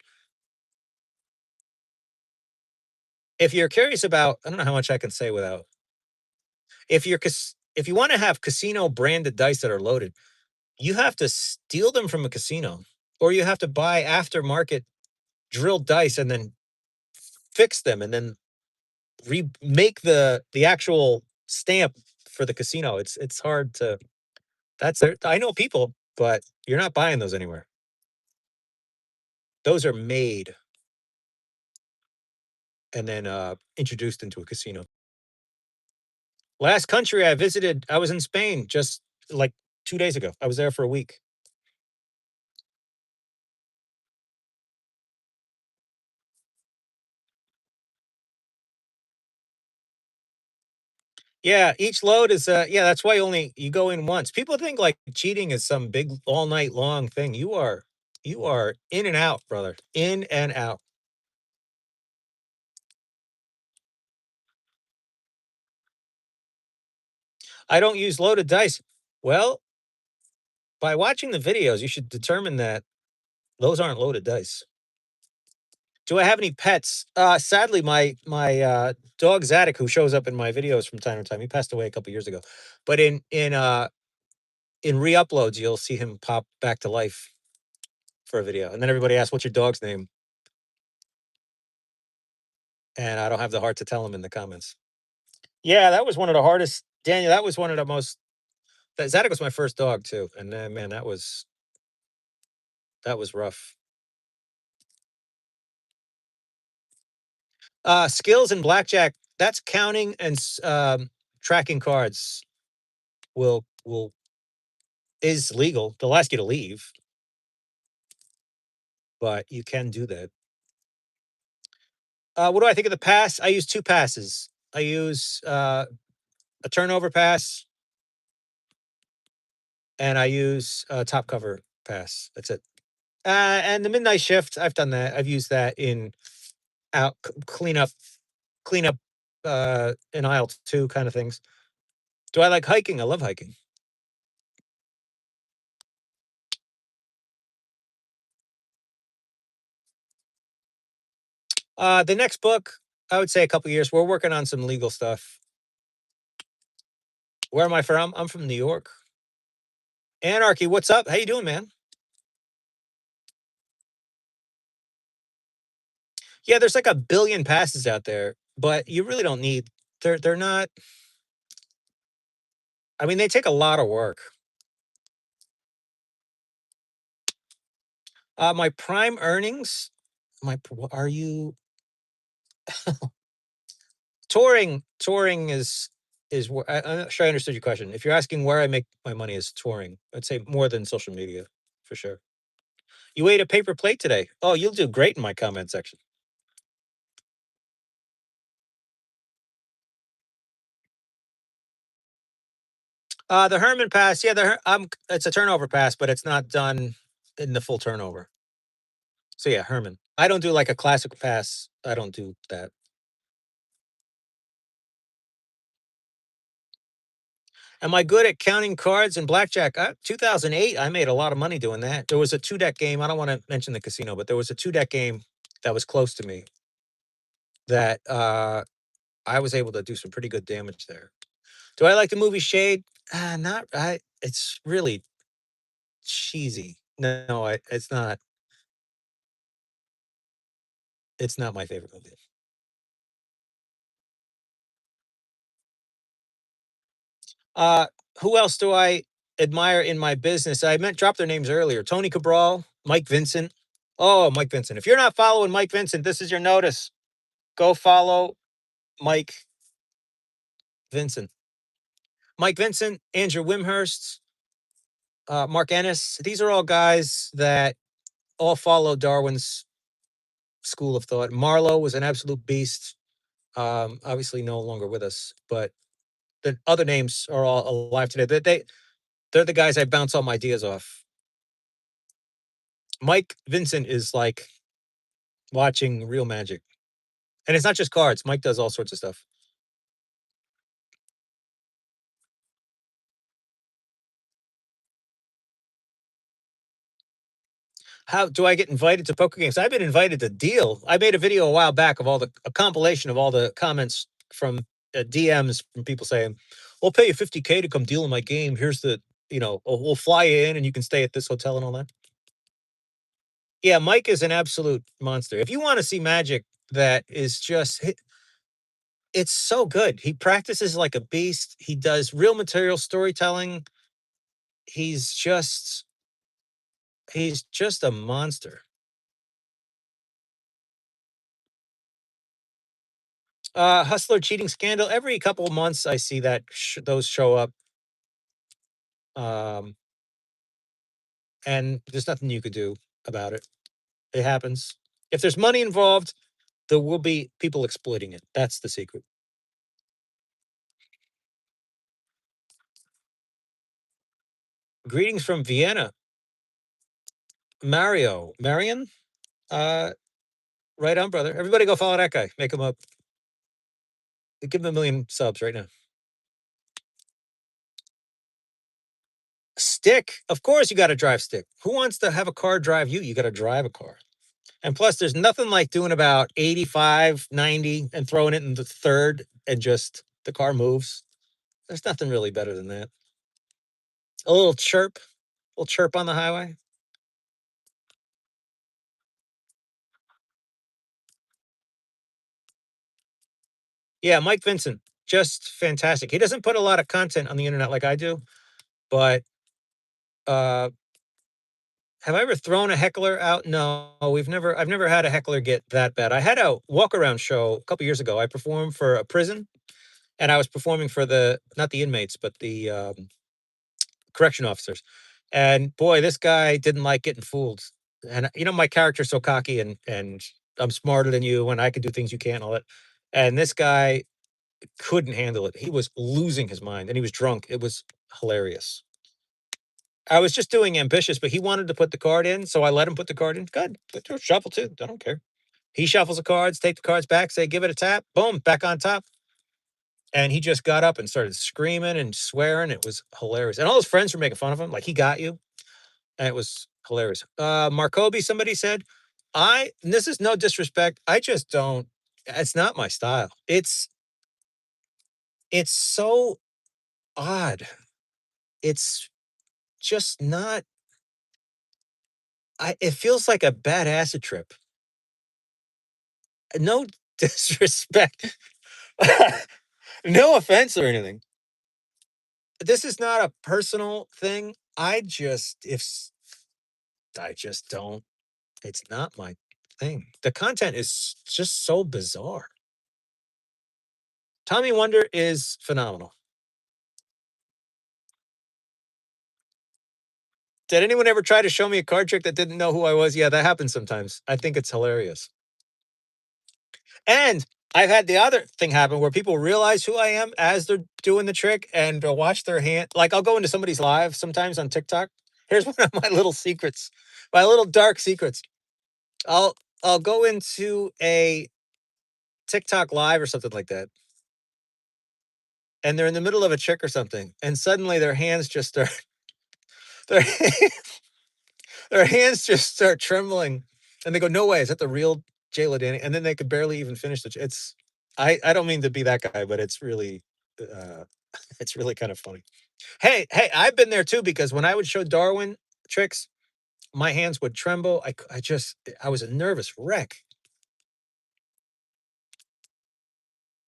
If you're curious about, I don't know how much I can say without. If you want to have casino branded dice that are loaded, you have to steal them from a casino, or you have to buy aftermarket drilled dice and then fix them and then remake the actual stamp for the casino. It's hard to. That's there. I know people, but you're not buying those anywhere. Those are made and then introduced into a casino. Last country I visited, I was in Spain just like 2 days ago. I was there for a week. Yeah, each load is yeah, that's why only you go in once. People think like cheating is some big all night long thing. You are in and out, brother. In and out. I don't use loaded dice. Well, by watching the videos, you should determine that those aren't loaded dice. Do I have any pets? Sadly, my dog Zadok, who shows up in my videos from time to time, he passed away a couple years ago. But in re-uploads, you'll see him pop back to life for a video, and then everybody asks, "What's your dog's name?" And I don't have the heart to tell them in the comments. Yeah, that was one of the hardest, Daniel. That was one of the most. Zadok was my first dog too, and then man, that was rough. Skills in blackjack. That's counting and tracking cards. Will is legal. They'll ask you to leave, but you can do that. What do I think of the pass? I use two passes. I use a turnover pass, and I use a top cover pass. That's it. And the midnight shift, I've done that. I've used that in out clean up in aisle two kind of things. Do I like hiking? I love hiking. The next book, I would say a couple years. We're working on some legal stuff. Where am I from? I'm from New York. Anarchy, what's up? How you doing, man? Yeah, there's like a billion passes out there, but you really don't need. They're not. I mean, they take a lot of work. My prime earnings. Are you touring? Touring is where I'm not sure I understood your question. If you're asking where I make my money is touring, I'd say more than social media for sure. You ate a paper plate today. Oh, you'll do great in my comment section. The Herman pass, yeah, it's a turnover pass, but it's not done in the full turnover. So yeah, Herman. I don't do like a classic pass. I don't do that. Am I good at counting cards in blackjack? 2008, I made a lot of money doing that. There was a two deck game. I don't want to mention the casino, but there was a two deck game that was close to me that I was able to do some pretty good damage there. Do I like the movie Shade? Not. It's really cheesy. No, it's not. It's not my favorite movie. Uh, who else do I admire in my business? I meant drop their names earlier. Tony Cabral, Mike Vincent. Oh, Mike Vincent. If you're not following Mike Vincent, this is your notice. Go follow Mike Vincent. Mike Vincent, Andrew Wimhurst, Mark Ennis. These are all guys that all follow Darwin's school of thought. Marlowe was an absolute beast. Obviously, no longer with us, but the other names are all alive today. They're the guys I bounce all my ideas off. Mike Vincent is like watching real magic. And it's not just cards. Mike does all sorts of stuff. How do I get invited to poker games? I've been invited to deal. I made a video a while back of a compilation of all the comments from DMs from people saying, "We'll pay you 50K to come deal in my game. Here's we'll fly you in and you can stay at this hotel and all that." Yeah, Mike is an absolute monster. If you want to see magic that is it's so good. He practices like a beast. He does real material storytelling. He's just he's just a monster. Hustler cheating scandal. Every couple of months, I see those show up, um, and there's nothing you could do about it. It happens. If there's money involved, there will be people exploiting it. That's the secret. Greetings from Vienna, Marion. Uh, right on, brother. Everybody, go follow that guy. Make him up. Give him 1 million subs right now. Stick. Of course, you got to drive stick. Who wants to have a car drive you? You got to drive a car. And plus, there's nothing like doing about 85, 90 and throwing it in the third and just the car moves. There's nothing really better than that. A little chirp on the highway. Yeah, Mike Vincent, just fantastic. He doesn't put a lot of content on the internet like I do, but uh, have I ever thrown a heckler out? No, I've never had a heckler get that bad. I had a walk around show a couple years ago. I performed for a prison and I was performing for not the inmates, but the correction officers. And boy, this guy didn't like getting fooled. And my character's so cocky and I'm smarter than you and I can do things you can't, all that. And this guy couldn't handle it. He was losing his mind and he was drunk. It was hilarious. I was just doing ambitious, but he wanted to put the card in, so I let him put the card in. Good. Shuffle too. I don't care. He shuffles the cards, take the cards back, say, give it a tap, boom, back on top. And he just got up and started screaming and swearing. It was hilarious. And all his friends were making fun of him, like he got you. And it was hilarious. Markobi, somebody said, and this is no disrespect. I just don't, it's not my style. It's so odd. It's just not, it feels like a bad acid trip. No disrespect. No offense or anything. This is not a personal thing. I just don't, it's not my thing. The content is just so bizarre. Tommy Wonder is phenomenal. Did anyone ever try to show me a card trick that didn't know who I was? Yeah, that happens sometimes. I think it's hilarious. And I've had the other thing happen where people realize who I am as they're doing the trick and watch their hand. Like I'll go into somebody's live sometimes on TikTok. Here's one of my little secrets, my little dark secrets. I'll I'll go into a TikTok live or something like that, and they're in the middle of a trick or something, and suddenly their hands just start their their hands just start trembling, and they go, "No way, is that the real Jay Ladani?" And then they could barely even finish it's I don't mean to be that guy, but uh it's really kind of funny. Hey, I've been there too because when I would show Darwin tricks, my hands would tremble. I was a nervous wreck.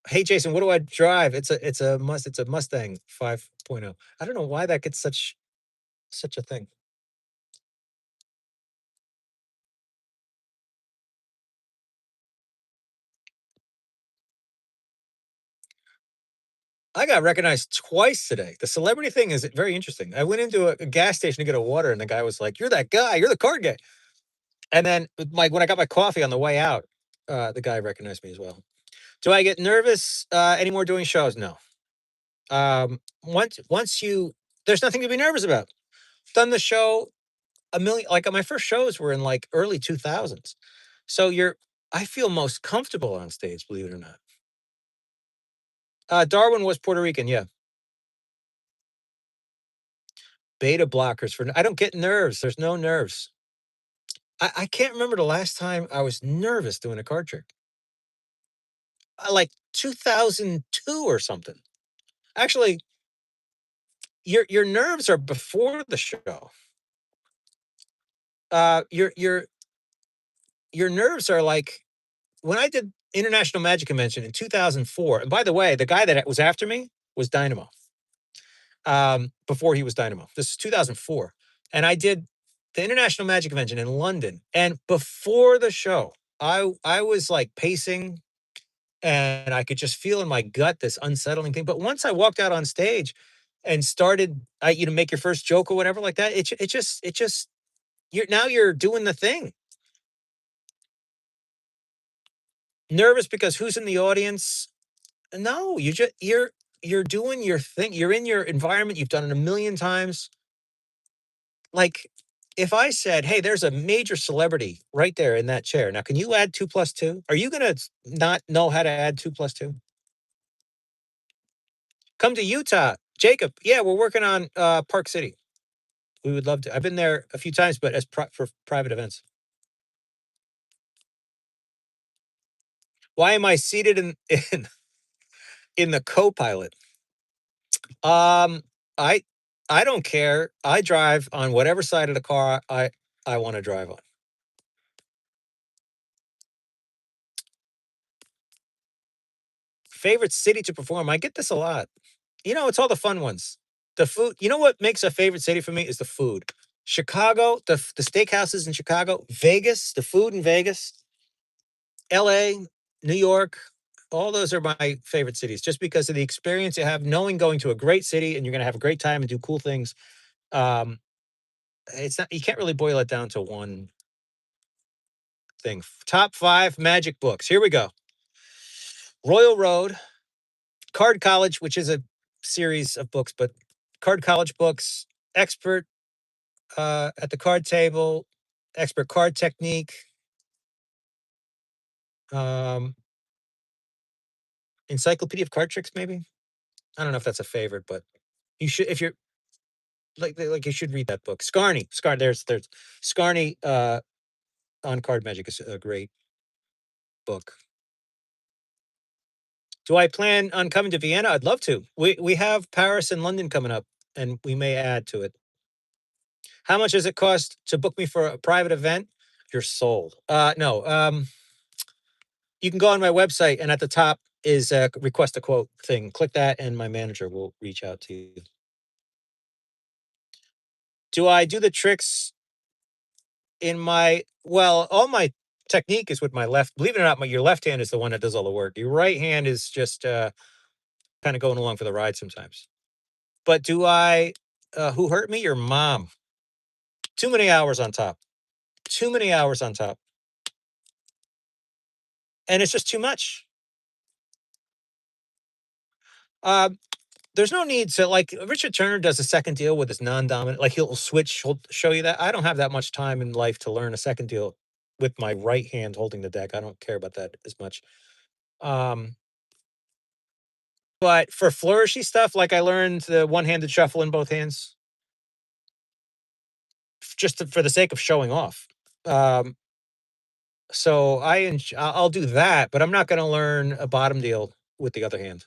Hey Jason, what do I drive? It's a Mustang 5.0. I don't know why that gets such a thing. I got recognized twice today. The celebrity thing is very interesting. I went into a gas station to get a water, and the guy was like, "You're that guy. You're the card guy." And then, when I got my coffee on the way out, the guy recognized me as well. Do I get nervous anymore doing shows? No. Once you, there's nothing to be nervous about. Done the show a million. Like my first shows were in like early 2000s, so I feel most comfortable on stage, believe it or not. Darwin was Puerto Rican, yeah. Beta blockers for I don't get nerves. There's no nerves. I can't remember the last time I was nervous doing a card trick. Like 2002 or something. Actually, your nerves are before the show. Your nerves are like when I did International Magic Convention in 2004. And by the way, the guy that was after me was Dynamo. Before he was Dynamo. This is 2004. And I did the International Magic Convention in London. And before the show, I was like pacing and I could just feel in my gut this unsettling thing. But once I walked out on stage and started, make your first joke or whatever like that, you're doing the thing. Nervous because who's in the audience? No, you're doing your thing. You're in your environment. You've done it a million times. Like if I said, "Hey, there's a major celebrity right there in that chair. Now, can you add 2 plus 2?" Are you gonna not know how to add 2 plus 2? Come to Utah, Jacob. Yeah, we're working on Park City. We would love to. I've been there a few times, but for private events. Why am I seated in the co-pilot? Um, I I don't care. I drive on whatever side of the car I want to drive on. Favorite city to perform? I get this a lot. It's all the fun ones. The food. You know what makes a favorite city for me is the food. Chicago, the steakhouses in Chicago, Vegas, the food in Vegas, LA, New York, all those are my favorite cities just because of the experience you have knowing going to a great city and you're going to have a great time and do cool things. Um, it's not, you can't really boil it down to one thing. Top 5 magic books. Here we go. Royal Road, Card College, which is a series of books, but Card College books, Expert at the Card Table, Expert Card Technique, um, Encyclopedia of Card Tricks, maybe. I don't know if that's a favorite, but you should if you're like you should read that book. Scarney. There's Scarney on Card Magic is a great book. Do I plan on coming to Vienna? I'd love to. We have Paris and London coming up, and we may add to it. How much does it cost to book me for a private event? You're sold. No. You can go on my website, and at the top is a request a quote thing. Click that, and my manager will reach out to you. Do I do the tricks in my well, all my technique is with my left. Believe it or not, your left hand is the one that does all the work. Your right hand is just kind of going along for the ride sometimes. But do I who hurt me? Your mom. Too many hours on top. Too many hours on top. And it's just too much. Uh, there's no need to like Richard Turner does a second deal with his non-dominant. Like he'll switch, he'll show you that. I don't have that much time in life to learn a second deal with my right hand holding the deck. I don't care about that as much. Um, but for flourishy stuff, like I learned the one-handed shuffle in both hands, for the sake of showing off. Um, so I'll do that, but I'm not going to learn a bottom deal with the other hand.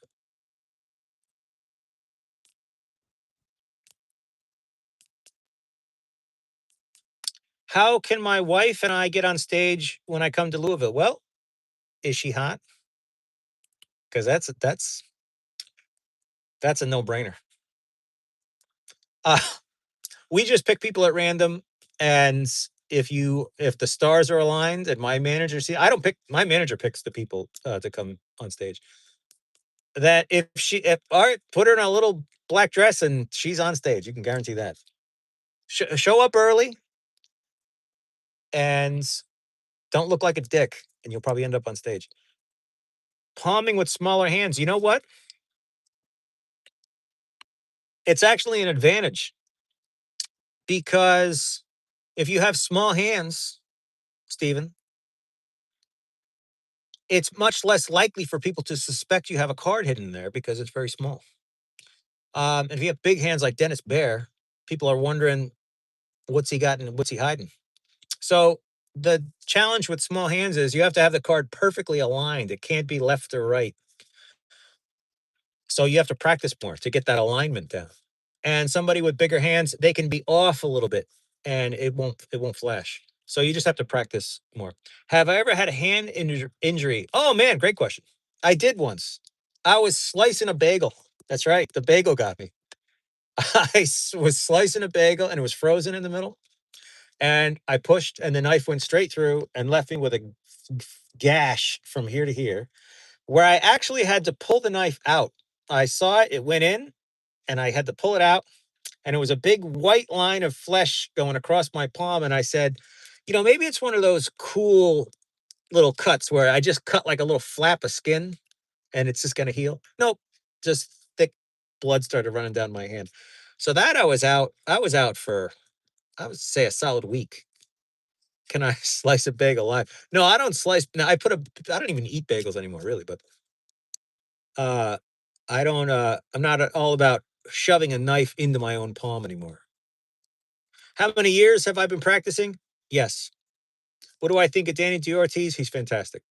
How can my wife and I get on stage when I come to Louisville? Well, is she hot? Because that's a no brainer. Uh, we just pick people at random, and if the stars are aligned, and my manager see, I don't pick. My manager picks the people to come on stage. That if all right, put her in a little black dress and she's on stage. You can guarantee that. Show up early and don't look like a dick, and you'll probably end up on stage. Palming with smaller hands. You know what? It's actually an advantage because if you have small hands, Stephen, it's much less likely for people to suspect you have a card hidden there because it's very small. If you have big hands like Dennis Bear, people are wondering what's he got and what's he hiding. So the challenge with small hands is you have to have the card perfectly aligned. It can't be left or right. So you have to practice more to get that alignment down. And somebody with bigger hands, they can be off a little bit and it won't flash. So you just have to practice more. Have I ever had a hand injury? Oh man, great question. I did once. I was slicing a bagel. That's right. The bagel got me. Was slicing a bagel and it was frozen in the middle. And I pushed and the knife went straight through and left me with a gash from here to here where I actually had to pull the knife out. I saw it went in and I had to pull it out and it was a big white line of flesh going across my palm. And I said, maybe it's one of those cool little cuts where I just cut like a little flap of skin and it's just going to heal. Nope, just thick blood started running down my hand. So that I was out. I was out for, I would say, a solid week. Can I slice a bagel live? No, I don't slice. No, I don't even eat bagels anymore, really. But uh, I don't. I'm not at all about shoving a knife into my own palm anymore. How many years have I been practicing? Yes. What do I think of Danny D. Ortiz? He's fantastic.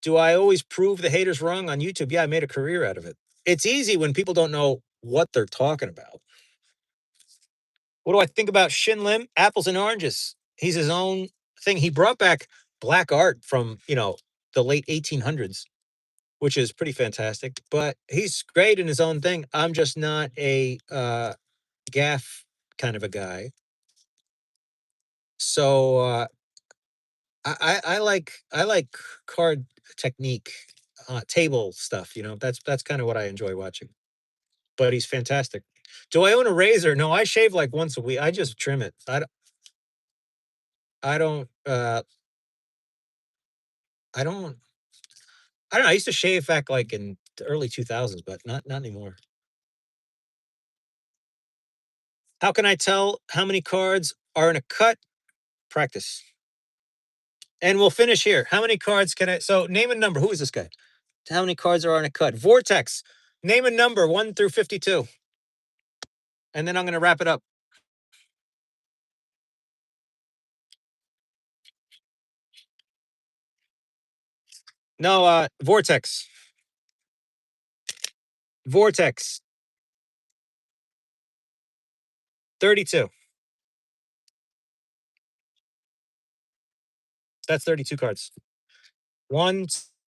Do I always prove the haters wrong on YouTube? Yeah, I made a career out of it. It's easy when people don't know what they're talking about. What do I think about Shin Lim? Apples and oranges. He's his own thing. He brought back black art from, the late 1800s, which is pretty fantastic. But he's great in his own thing. I'm just not a gaff kind of a guy. So I like card technique, table stuff. That's kind of what I enjoy watching. But he's fantastic. Do I own a razor? No, I shave like once a week. I just trim it. I don't. I don't. I don't know. I used to shave back like in the early 2000s, but not anymore. How can I tell how many cards are in a cut? Practice. And we'll finish here. How many cards can I? So name a number. Who is this guy? How many cards are in a cut? Vortex. Name a number 1 through 52. And then I'm going to wrap it up. No, Vortex. Vortex. 32. That's 32 cards. 1,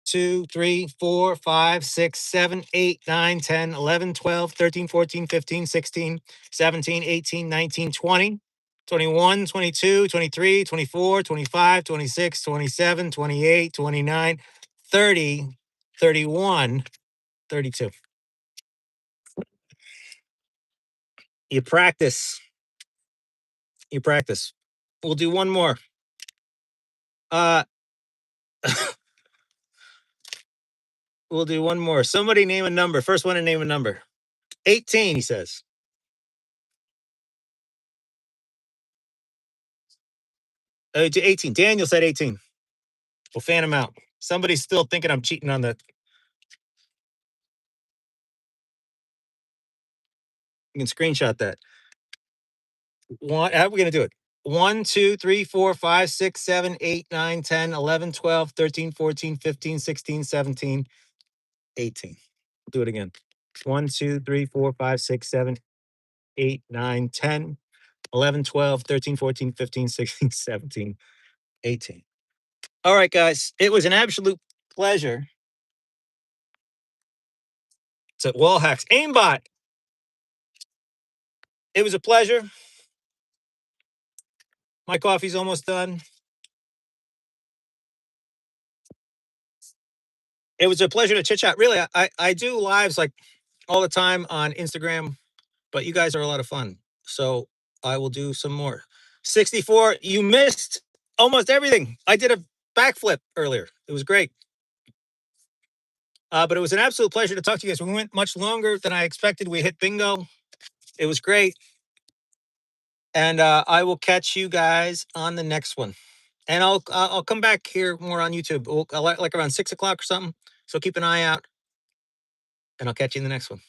2, 3, 4, 5, 6, 7, 8, 9, 10, 11, 12, 13, 14, 15, 16, 17, 18, 19, 20, 21, 22, 23, 24, 25, 26, 27, 28, 29, 30, 31, 32. You practice. You practice. We'll do one more. We'll do one more. Somebody name a number. First one to name a number. 18, he says. 18. Daniel said 18. We'll fan him out. Somebody's still thinking I'm cheating on the. You can screenshot that. How are we going to do it? 1, 2, 3, 4, 5, 6, 7, 8, 9, 10, 11, 12, 13, 14, 15, 16, 17, 18. Do it again. 1, 2, 3, 4, 5, 6, 7, 8, 9, 10, 11, 12, 13, 14, 15, 16, 17, 18. All right, guys. It was an absolute pleasure. To wall hacks. Aimbot. It was a pleasure. My coffee's almost done. It was a pleasure to chit chat. Really, I do lives like all the time on Instagram, but you guys are a lot of fun. So I will do some more. 64, you missed almost everything. I did a backflip earlier. It was great. But it was an absolute pleasure to talk to you guys. We went much longer than I expected. We hit bingo. It was great. And I will catch you guys on the next one. And I'll come back here more on YouTube, like around 6 o'clock or something. So keep an eye out, and I'll catch you in the next one.